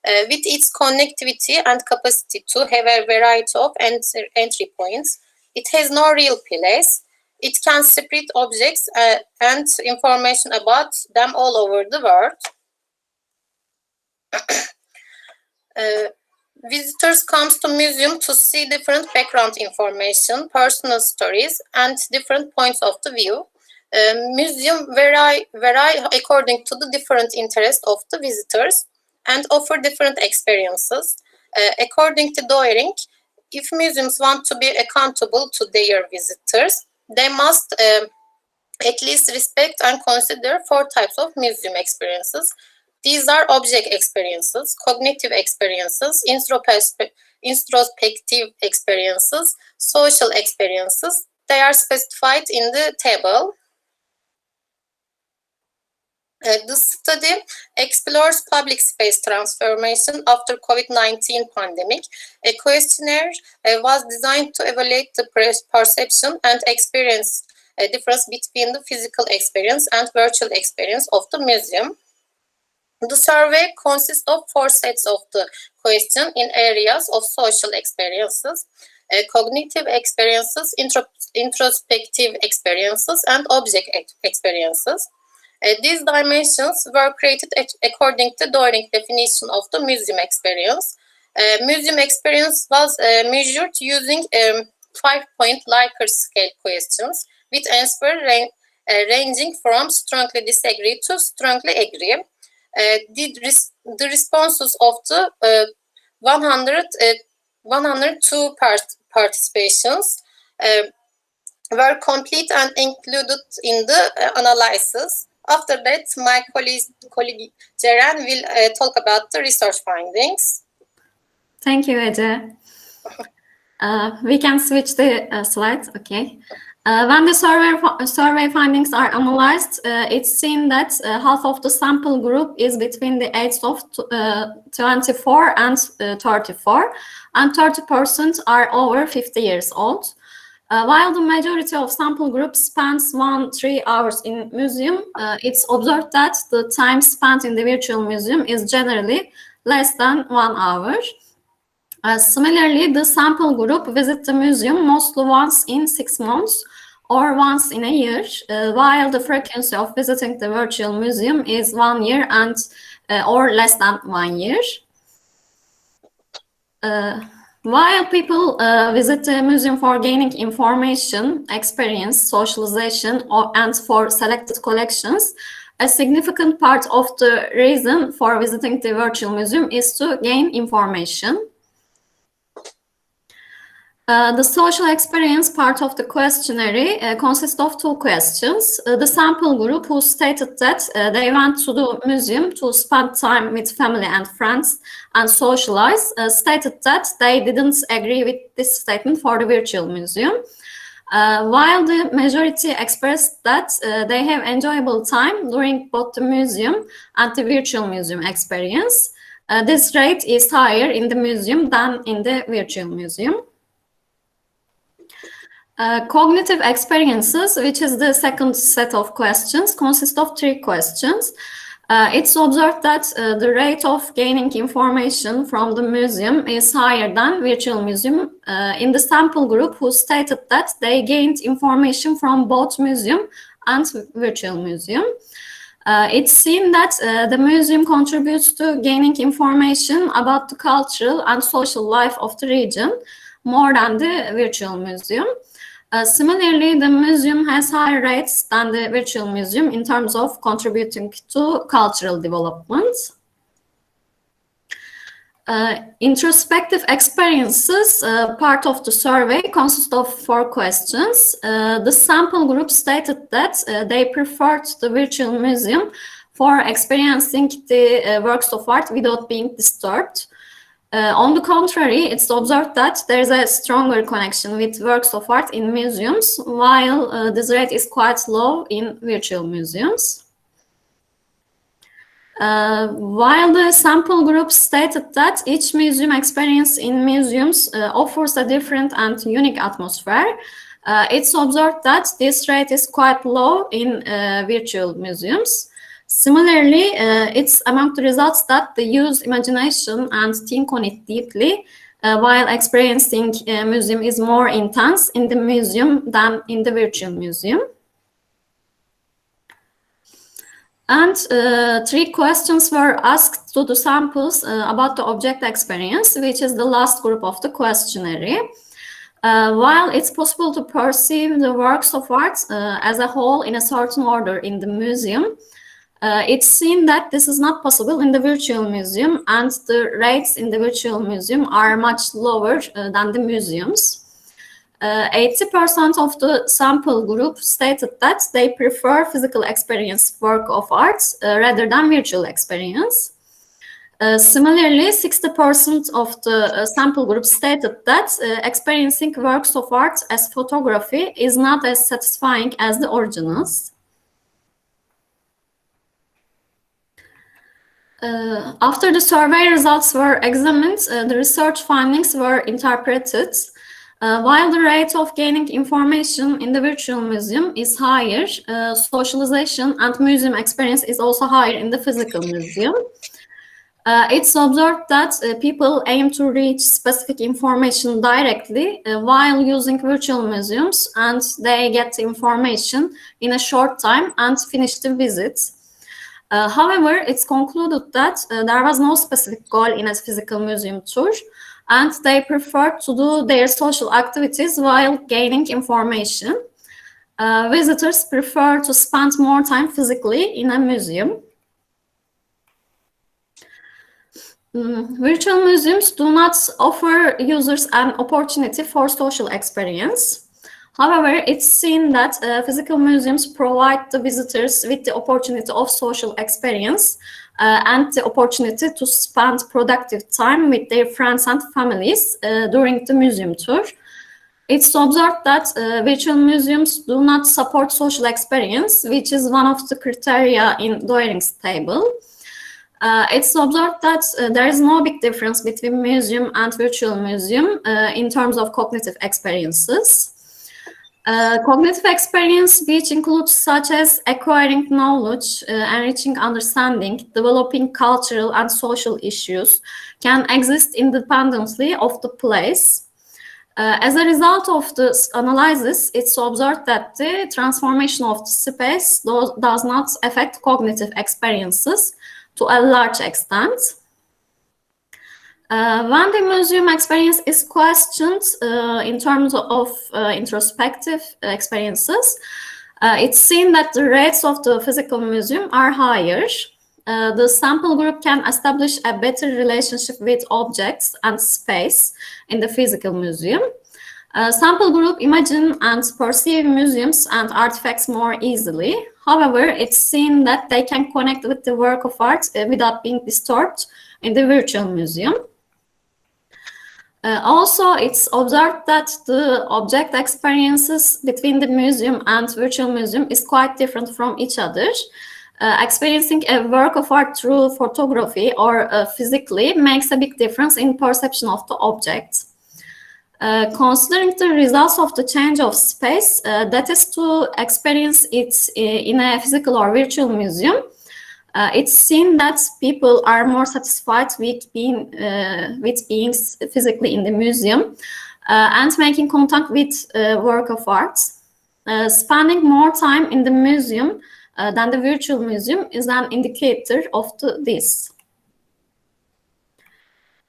With its connectivity and capacity to have a variety of entry points, it has no real place. It can spread objects and information about them all over the world. Visitors come to museum to see different background information, personal stories, and different points of the view. Museum vary according to the different interests of the visitors and offer different experiences. According to Doering, if museums want to be accountable to their visitors, they must at least respect and consider 4 types of museum experiences. These are object experiences, cognitive experiences, introspective experiences, social experiences. They are specified in the table. The study explores public space transformation after COVID-19 pandemic. A questionnaire was designed to evaluate the perception and experience difference between the physical experience and virtual experience of the museum. The survey consists of 4 sets of the question in areas of social experiences, cognitive experiences, introspective experiences, and object experiences. These dimensions were created according to Doering definition of the museum experience. Museum experience was measured using 5-point Likert scale questions with answers ranging from strongly disagree to strongly agree. The responses of the 102 participations were complete and included in the analysis. After that, my colleague Ceren will talk about the research findings. Thank you, Ece. We can switch the slides, okay. When the survey findings are analyzed, it's seen that half of the sample group is between the ages of 24 and 34, and 30% are over 50 years old. While the majority of sample group spends 1-3 hours in museum, it's observed that the time spent in the virtual museum is generally less than 1 hour. Similarly, the sample group visit the museum mostly once in 6 months or once in a year, while the frequency of visiting the virtual museum is 1 year and or less than 1 year. While people visit the museum for gaining information, experience, socialization, and for selected collections, a significant part of the reason for visiting the virtual museum is to gain information. The social experience part of the questionnaire consists of 2 questions. The sample group who stated that they went to the museum to spend time with family and friends and socialize stated that they didn't agree with this statement for the virtual museum. While the majority expressed that they have enjoyable time during both the museum and the virtual museum experience. This rate is higher in the museum than in the virtual museum. Cognitive experiences, which is the second set of questions, consist of 3 questions. It's observed that the rate of gaining information from the museum is higher than virtual museum in the sample group who stated that they gained information from both museum and virtual museum. It's seen that the museum contributes to gaining information about the cultural and social life of the region more than the virtual museum. Similarly, the museum has higher rates than the virtual museum in terms of contributing to cultural development. Introspective experiences, part of the survey, consist of 4 questions. The sample group stated that they preferred the virtual museum for experiencing the works of art without being disturbed. On the contrary, it's observed that there is a stronger connection with works of art in museums, while this rate is quite low in virtual museums. While the sample group stated that each museum experience in museums offers a different and unique atmosphere, it's observed that this rate is quite low in virtual museums. Similarly, it's among the results that they use imagination and think on it deeply, while experiencing a museum is more intense in the museum than in the virtual museum. And 3 questions were asked to the samples about the object experience, which is the last group of the questionnaire. While it's possible to perceive the works of art as a whole in a certain order in the museum, it's seen that this is not possible in the virtual museum, and the rates in the virtual museum are much lower than the museums. 80% of the sample group stated that they prefer physical experience work of art rather than virtual experience. Similarly, 60% of the sample group stated that experiencing works of art as photography is not as satisfying as the originals. After the survey results were examined, the research findings were interpreted. While the rate of gaining information in the virtual museum is higher, socialization and museum experience is also higher in the physical museum. It's observed that people aim to reach specific information directly while using virtual museums, and they get information in a short time and finish the visit. However, it's concluded that there was no specific goal in a physical museum tour, and they prefer to do their social activities while gaining information. Visitors prefer to spend more time physically in a museum. Virtual museums do not offer users an opportunity for social experience. However, it's seen that physical museums provide the visitors with the opportunity of social experience and the opportunity to spend productive time with their friends and families during the museum tour. It's observed that virtual museums do not support social experience, which is one of the criteria in Doering's table. It's observed that there is no big difference between museum and virtual museum in terms of cognitive experiences. Cognitive experience, which includes such as acquiring knowledge, enriching understanding, developing cultural and social issues, can exist independently of the place. As a result of this analysis, it's observed that the transformation of the space does not affect cognitive experiences to a large extent. When the museum experience is questioned in terms of introspective experiences, it's seen that the rates of the physical museum are higher. The sample group can establish a better relationship with objects and space in the physical museum. Sample group imagine and perceive museums and artifacts more easily. However, it's seen that they can connect with the work of art without being disturbed in the virtual museum. Also, it's observed that the object experiences between the museum and virtual museum is quite different from each other. Experiencing a work of art through photography or physically makes a big difference in perception of the object. Considering the results of the change of space, that is to experience it in a physical or virtual museum, it's seen that people are more satisfied with being physically in the museum and making contact with work of art. Spending more time in the museum than the virtual museum is an indicator of this.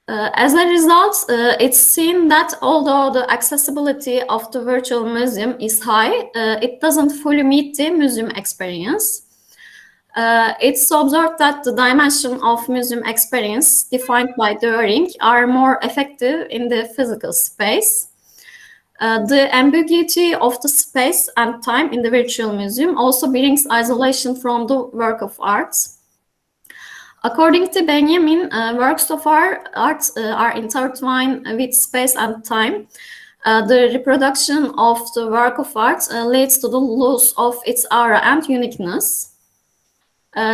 As a result, it's seen that although the accessibility of the virtual museum is high, it doesn't fully meet the museum experience. It's observed that the dimension of museum experience defined by Doering are more effective in the physical space. The ambiguity of the space and time in the virtual museum also brings isolation from the work of art. According to Benjamin, works of art are intertwined with space and time. The reproduction of the work of art leads to the loss of its aura and uniqueness.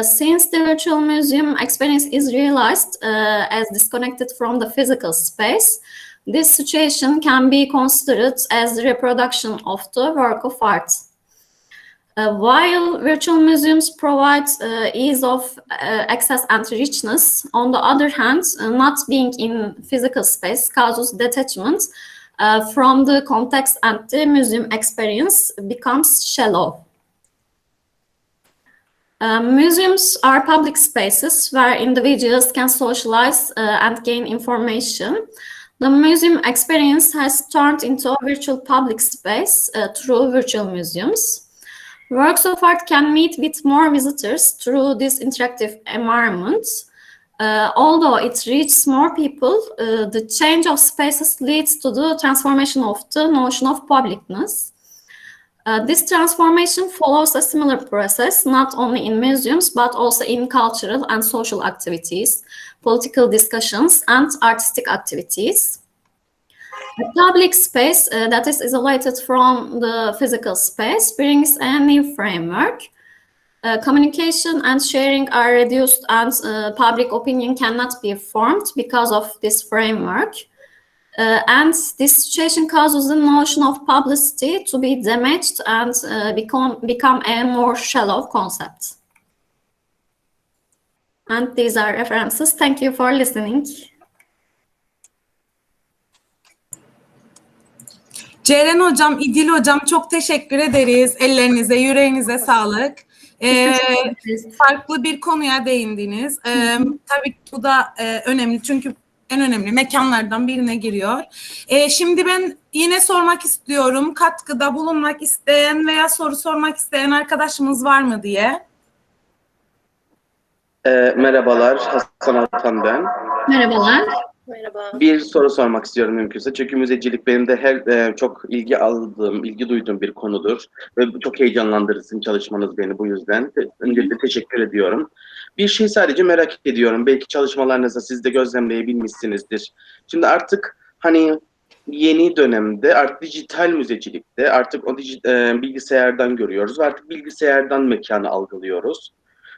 Since the virtual museum experience is realized as disconnected from the physical space, this situation can be considered as the reproduction of the work of art. While virtual museums provide ease of access and richness, on the other hand, not being in physical space causes detachment from the context, and the museum experience becomes shallow. Museums are public spaces where individuals can socialize and gain information. The museum experience has turned into a virtual public space through virtual museums. Works of art can meet with more visitors through this interactive environment. Although it reaches more people, the change of spaces leads to the transformation of the notion of publicness. This transformation follows a similar process, not only in museums, but also in cultural and social activities, political discussions, and artistic activities. A public space that is isolated from the physical space brings a new framework. Communication and sharing are reduced, and public opinion cannot be formed because of this framework. And this situation causes the notion of publicity to be damaged and become a more shallow concept. And these are references. Thank you for listening. Ceren Hocam, İdil Hocam çok teşekkür ederiz. Ellerinize, yüreğinize sağlık. Farklı bir konuya değindiniz. Tabii ki bu da önemli, çünkü en önemli mekanlardan birine giriyor. Şimdi ben yine sormak istiyorum, katkıda bulunmak isteyen veya soru sormak isteyen arkadaşımız var mı diye. Merhabalar, Hasan Altan ben. Merhabalar. Merhaba. Bir soru sormak istiyorum mümkünse. Çünkü müzecilik benim de çok ilgi duyduğum bir konudur. Ve çok heyecanlandırır sizin çalışmanız beni bu yüzden. Öncelikle teşekkür ediyorum. Bir şey sadece merak ediyorum. Belki çalışmalarınızda siz de gözlemleyebilmişsinizdir. Şimdi artık hani yeni dönemde artık dijital müzecilikte artık o bilgisayardan görüyoruz. Ve artık bilgisayardan mekanı algılıyoruz.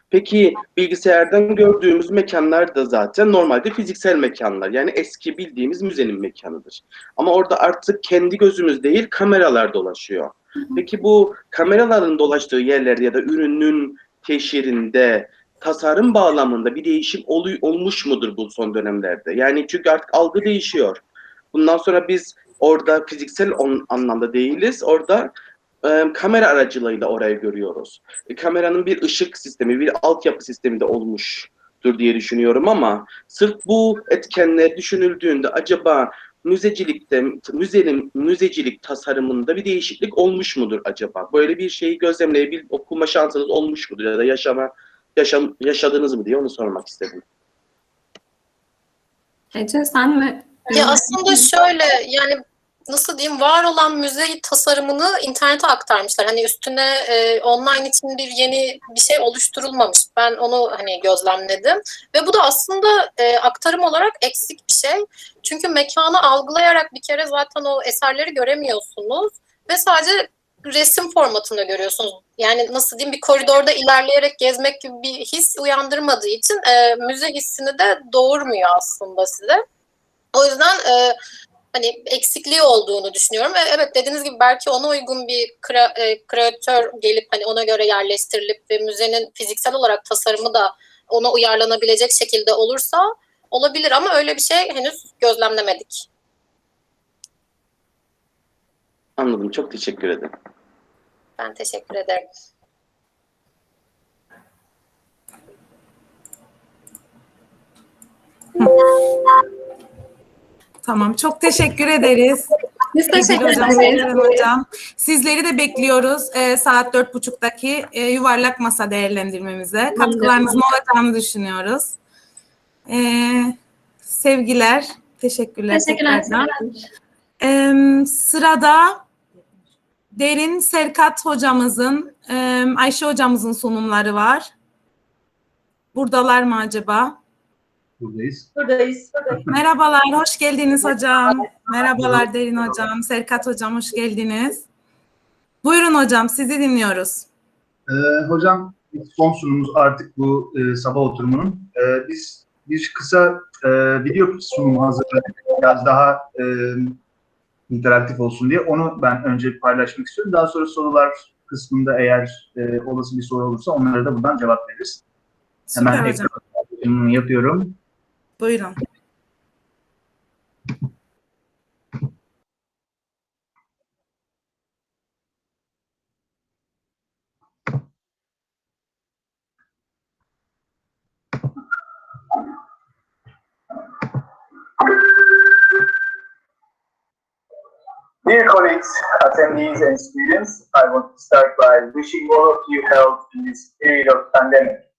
Peki bilgisayardan gördüğümüz mekanlar da zaten normalde fiziksel mekanlar. Yani eski bildiğimiz müzenin mekanıdır. Ama orada artık kendi gözümüz değil, kameralar dolaşıyor. Peki bu kameraların dolaştığı yerlerde ya da ürünün teşhirinde, tasarım bağlamında bir değişim olmuş mudur bu son dönemlerde? Yani çünkü artık algı değişiyor. Bundan sonra biz orada fiziksel anlamda değiliz. Orada kamera aracılığıyla orayı görüyoruz. Kameranın bir ışık sistemi, bir altyapı sistemi de olmuştur diye düşünüyorum ama sırf bu etkenler düşünüldüğünde acaba müzecilik tasarımında bir değişiklik olmuş mudur acaba? Böyle bir şeyi okuma şansınız olmuş mudur ya da yaşadınız mı diye onu sormak istedim. Ece, sen mi? Ya aslında şöyle, yani nasıl diyeyim, var olan müze tasarımını internete aktarmışlar. Hani üstüne online için yeni bir şey oluşturulmamış. Ben onu hani gözlemledim. Ve bu da aslında aktarım olarak eksik bir şey. Çünkü mekanı algılayarak bir kere zaten o eserleri göremiyorsunuz. Ve sadece resim formatında görüyorsunuz. Yani nasıl diyeyim, bir koridorda ilerleyerek gezmek gibi bir his uyandırmadığı için müze hissini de doğurmuyor aslında size. O yüzden hani eksikliği olduğunu düşünüyorum. Evet, dediğiniz gibi belki ona uygun bir kreatör gelip hani ona göre yerleştirilip ve müzenin fiziksel olarak tasarımı da ona uyarlanabilecek şekilde olursa olabilir ama öyle bir şey henüz gözlemlemedik. Anladım. Çok teşekkür ederim. Ben teşekkür ederim. Tamam, çok teşekkür ederiz. Biz teşekkür ederiz. Hocam. Sizleri de bekliyoruz saat 4.30'daki yuvarlak masa değerlendirmemize. Katkılarınızın olacağını düşünüyoruz. Sevgiler, teşekkürler. Teşekkürler. Sırada Derin Serkat hocamızın, Ayşe hocamızın sunumları var. Buradalar mı acaba? Buradayız. Merhabalar, hoş geldiniz hocam. Merhabalar Derin hocam, Serkat hocam, hoş geldiniz. Buyurun hocam, sizi dinliyoruz. Hocam son sunumumuz artık bu sabah oturumunun. Biz bir kısa video sunumu hazırladık. Biraz daha interaktif olsun diye. Onu ben önce paylaşmak istiyorum. Daha sonra sorular kısmında eğer olası bir soru olursa onlara da buradan cevap veririz. Süper Hemen hocam. ekran yapıyorum. Buyurun. Dear colleagues, attendees, and students, I want to start by wishing all of you health in this period of pandemic.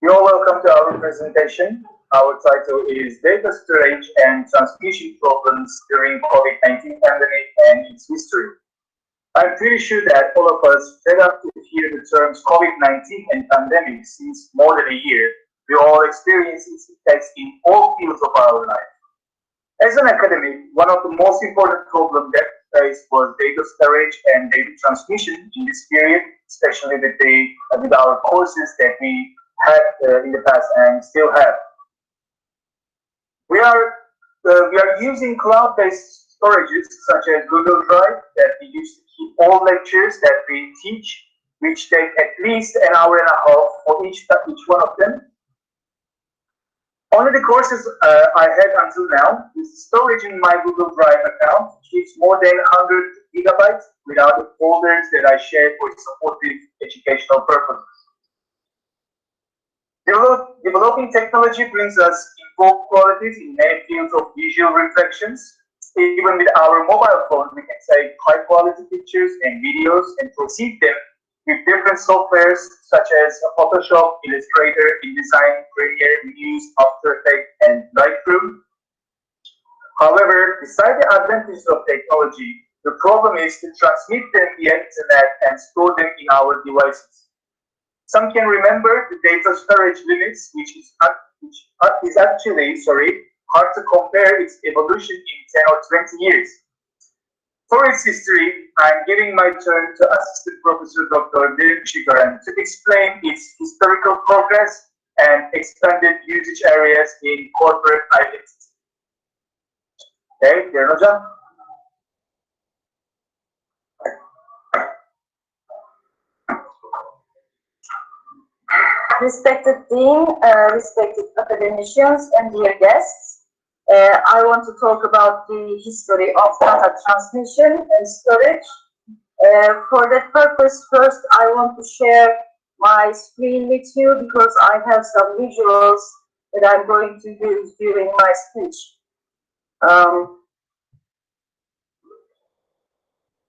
You're welcome to our presentation. Our title is Data Storage and Transmission Problems During COVID-19 Pandemic and Its History. I'm pretty sure that all of us fed up to hear the terms COVID-19 and pandemic since more than a year. We all experience its effects in all fields of our life. As an academic, one of the most important problems that we faced was data storage and data transmission in this period, especially with our courses that we had in the past and still have. We are using cloud-based storages such as Google Drive that we use to keep all lectures that we teach, which take at least an hour and a half for each one of them. Only the courses I had until now, with storage in my Google Drive account, keeps more than 100 gigabytes without the folders that I share for supportive educational purposes. Developing technology brings us improved qualities in many fields of visual reflections. Even with our mobile phone, we can take high quality pictures and videos and proceed them with different softwares such as Photoshop, Illustrator, InDesign, Premiere, Muse, After Effects, and Lightroom. However, beside the advantages of technology, the problem is to transmit them via internet and store them in our devices. Some can remember the data storage limits, which is actually hard to compare its evolution in 10 or 20 years. For its history, I'm giving my turn to Assistant Professor Dr. Derin Şigoren to explain its historical progress and expanded usage areas in corporate identity. Okay, Derin Hocam. Respected Dean, respected academicians, and dear guests, I want to talk about the history of data transmission and storage. For that purpose, first I want to share my screen with you because I have some visuals that I'm going to use during my speech.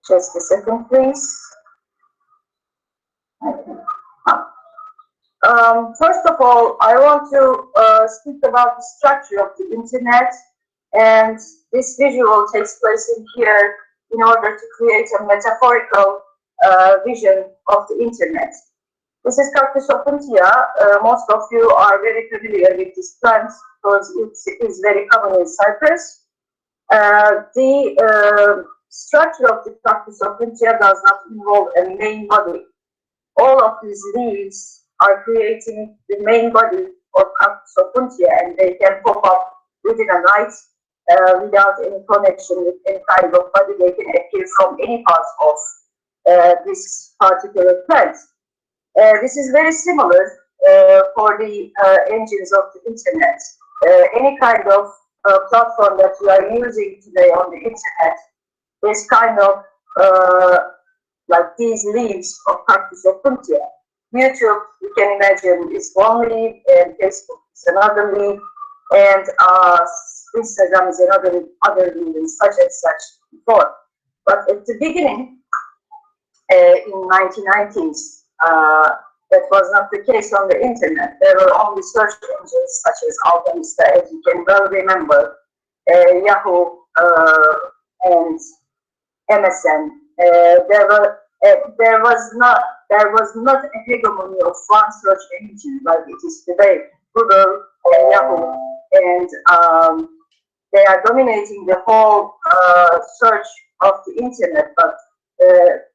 Just a second, please. First of all, I want to speak about the structure of the internet, and this visual takes place in here in order to create a metaphorical vision of the internet. This is Cactus opuntia. Most of you are very familiar with this plant because it is very common in Cyprus. The structure of the Cactus opuntia does not involve a main body. All of these leaves are creating the main body of Cactus opuntia, and they can pop up within a night without any connection with any kind of body. They can appear from any part of this particular plant. This is very similar for the engines of the internet. Any kind of platform that we are using today on the internet is kind of like these leaves of Cactus opuntia. YouTube, you can imagine, is one leaf, and Facebook is another leaf, and Instagram is another leaf, and such and such before. But at the beginning, in 1990s, that was not the case on the internet. There were only search engines such as AltaVista, as you can well remember, Yahoo, and MSN. There was not a hegemony of one search engine like it is today. Google and Yahoo, and they are dominating the whole search of the internet. But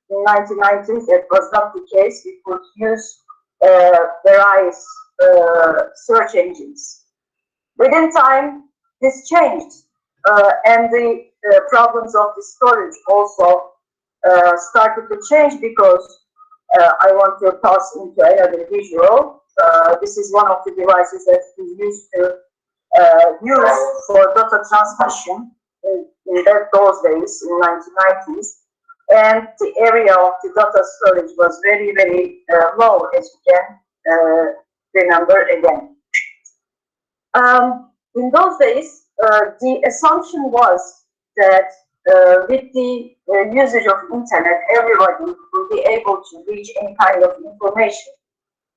in 1990s, that was not the case. We could use various search engines. Within time, this changed, and the problems of the storage also started to change because I want to pass into another visual. This is one of the devices that we used to use for data transmission in those days, in 1990s. And the area of the data storage was very, very low, as you can remember again. In those days, the assumption was that with the usage of internet, everybody will be able to reach any kind of information,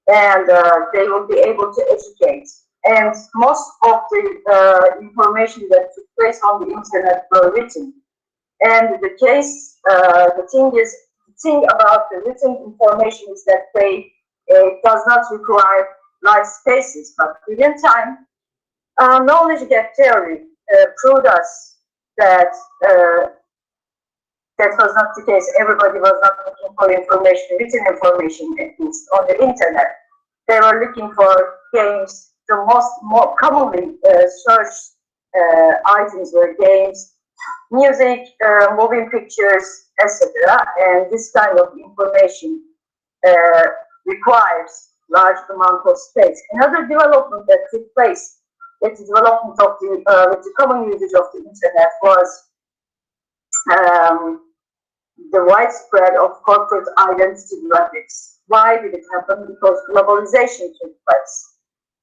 and they will be able to educate. And most of the information that took place on the internet were written. And the case, the thing about the written information is that they does not require large spaces, but within time, knowledge gap theory proved us that that was not the case. Everybody was not looking for information, written information, at least on the internet. They were looking for games. The more commonly searched items were games, music, moving pictures, etc. And this kind of information requires large amount of space. Another development that took place with the development of with the common usage of the internet was the widespread of corporate identity graphics. Why did it happen? Because globalization took place.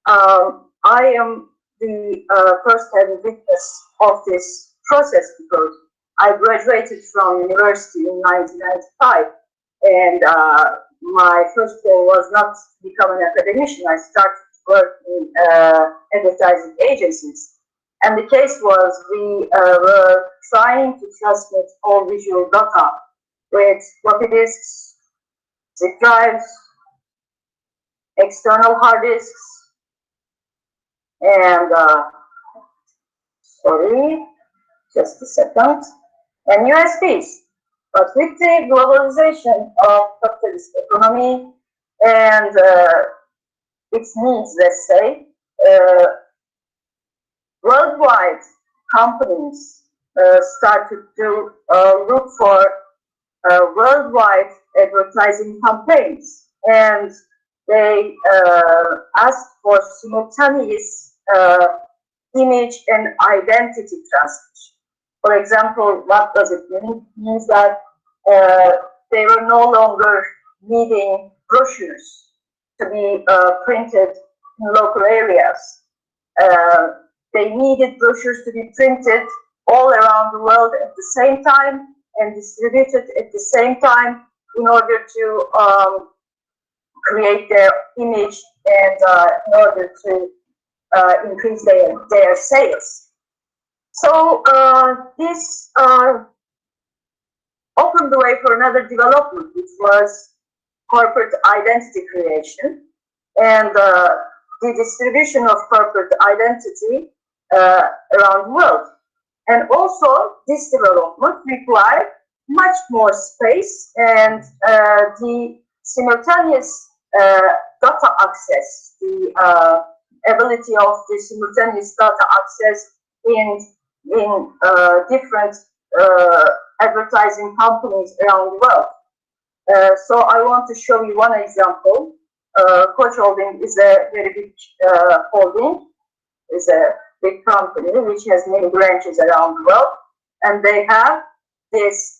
I am the first-hand witness of this process because I graduated from university in 1995, and my first goal was not to become an academician. I started to work in advertising agencies. And the case was we were trying to transmit all visual data with floppy disks, zip drives, external hard disks, and sorry, just a second, and USBs. But with the globalization of capitalist economy and its needs, let's say, worldwide companies started to look for worldwide advertising campaigns, and they asked for simultaneous image and identity transmission. For example, what does it mean? It means that they were no longer needing brochures to be printed in local areas. They needed brochures to be printed all around the world at the same time and distributed at the same time in order to create their image and in order to increase their sales. So this opened the way for another development, which was corporate identity creation and the distribution of corporate identity around the world. And also, this development required much more space, and the simultaneous data access, the ability of the simultaneous data access in different advertising companies around the world. So I want to show you one example. Koç Holding is a very big holding, is a big company which has many branches around the world, and they have this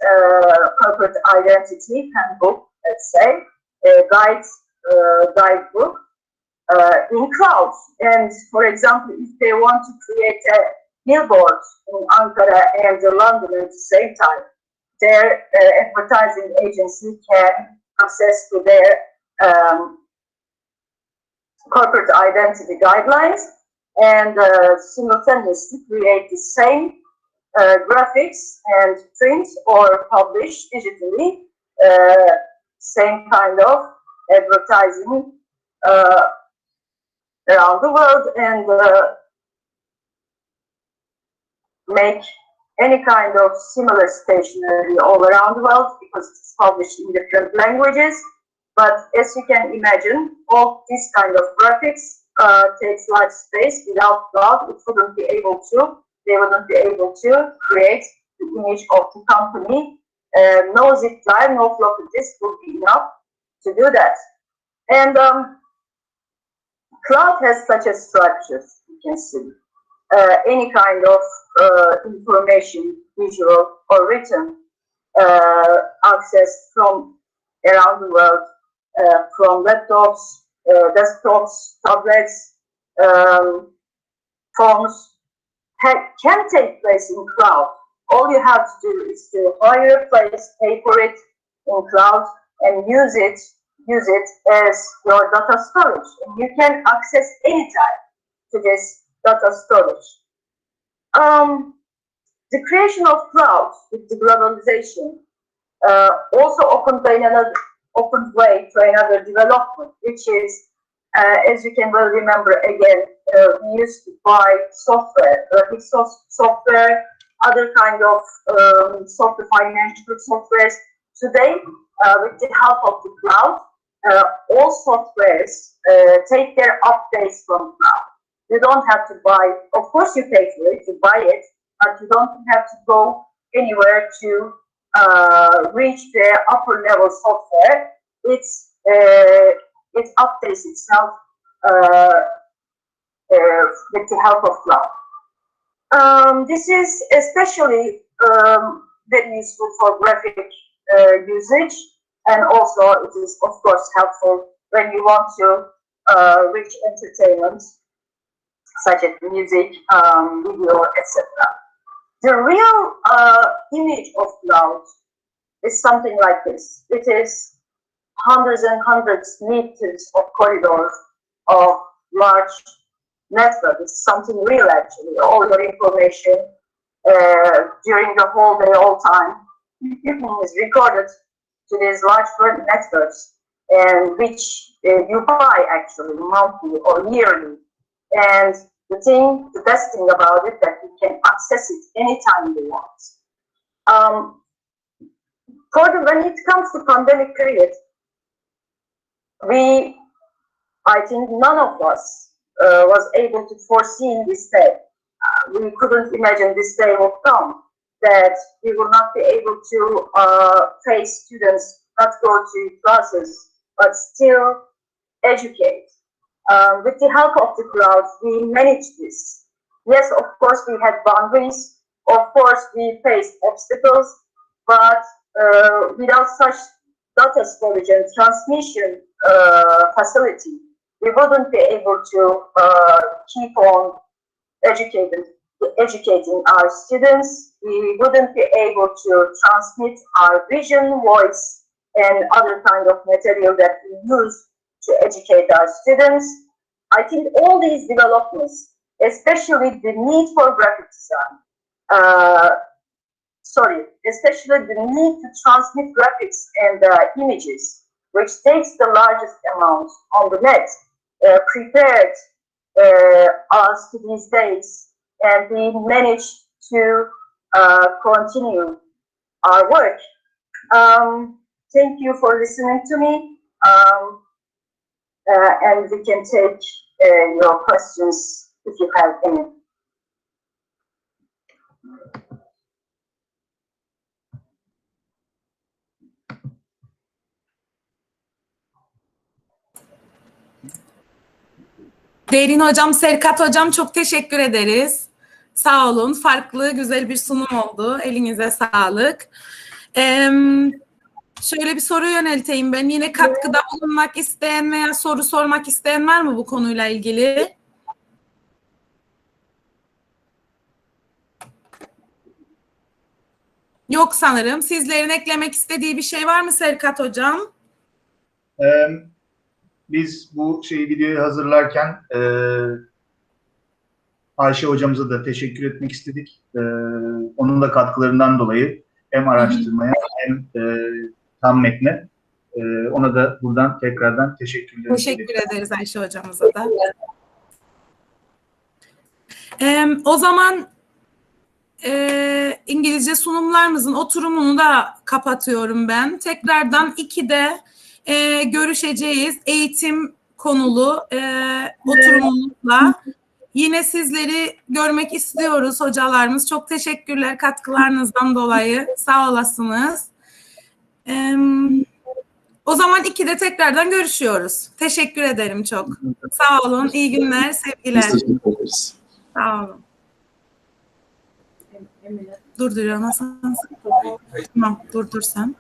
corporate identity handbook, let's say, a guidebook in clouds. And for example, if they want to create a billboard in Ankara and London at the same time, their advertising agency can access to their corporate identity guidelines and simultaneously create the same graphics and print or publish digitally same kind of advertising around the world, and make any kind of similar stationery all around the world because it's published in different languages. But as you can imagine, all this kind of graphics takes large space. Without cloud, it wouldn't be able to. They wouldn't be able to create the image of the company. No zip drive, no floppy disk would be enough to do that. And cloud has such a structure, you can see. Any kind of information, visual or written, accessed from around the world, from laptops, desktops, tablets, phones, can take place in cloud. All you have to do is to hire a place, pay for it in cloud, and use it as your data storage. And you can access anytime to this data storage. The creation of cloud with the globalization also opened way to another development, which is, as you can well remember, again, we used to buy software, graphic software, other kind of software, financial softwares. Today, with the help of the cloud, all softwares take their updates from cloud. You don't have to buy, of course you pay for it, you buy it, but you don't have to go anywhere to reach the upper level software. It updates itself with the help of cloud. This is especially very useful for graphic usage, and also it is of course helpful when you want to reach entertainment such as music, video, etc. The real image of cloud is something like this. It is hundreds and hundreds meters of corridors of large network. It's something real actually. All your information during the whole day, all time, is recorded to these large networks, and which you buy actually monthly or yearly. And the best thing about it, that you can access it anytime you want. When it comes to pandemic period, I think none of us was able to foresee this day. We couldn't imagine this day would come, that we will not be able to face students, not go to classes, but still educate. With the help of the cloud, we managed this. Yes, of course, we had boundaries. Of course, we faced obstacles, but without such data storage and transmission facility, we wouldn't be able to keep on educating our students. We wouldn't be able to transmit our vision, voice, and other kind of material that we use to educate our students. I think all these developments, especially the need for graphic design, especially the need to transmit graphics and images, which takes the largest amount on the net, prepared us to these days, and we managed to continue our work. Thank you for listening to me, and we can take your questions if you have any. Derin Hocam, Serkat Hocam çok teşekkür ederiz. Sağ olun. Farklı, güzel bir sunum oldu. Elinize sağlık. Şöyle bir soru yönelteyim ben. Yine katkıda bulunmak isteyen veya soru sormak isteyen var mı bu konuyla ilgili? Yok sanırım. Sizlerin eklemek istediği bir şey var mı Serkat Hocam? Biz bu videoyu hazırlarken Ayşe hocamıza da teşekkür etmek istedik. Onun da katkılarından dolayı hem araştırmaya hem tam metne. Ona da buradan tekrardan teşekkürler. Teşekkür ederiz Ayşe hocamıza da. O zaman İngilizce sunumlarımızın oturumunu da kapatıyorum ben. Tekrardan 2'de görüşeceğiz. Eğitim konulu oturumumuzla. Yine sizleri görmek istiyoruz hocalarımız. Çok teşekkürler katkılarınızdan dolayı. Sağ olasınız. O zaman 2'de tekrardan görüşüyoruz. Teşekkür ederim çok. Sağ olun. İyi günler, sevgiler. Teşekkür ederiz. Sağ olun. Durduruyorum Hasan. Tamam, durdur sen.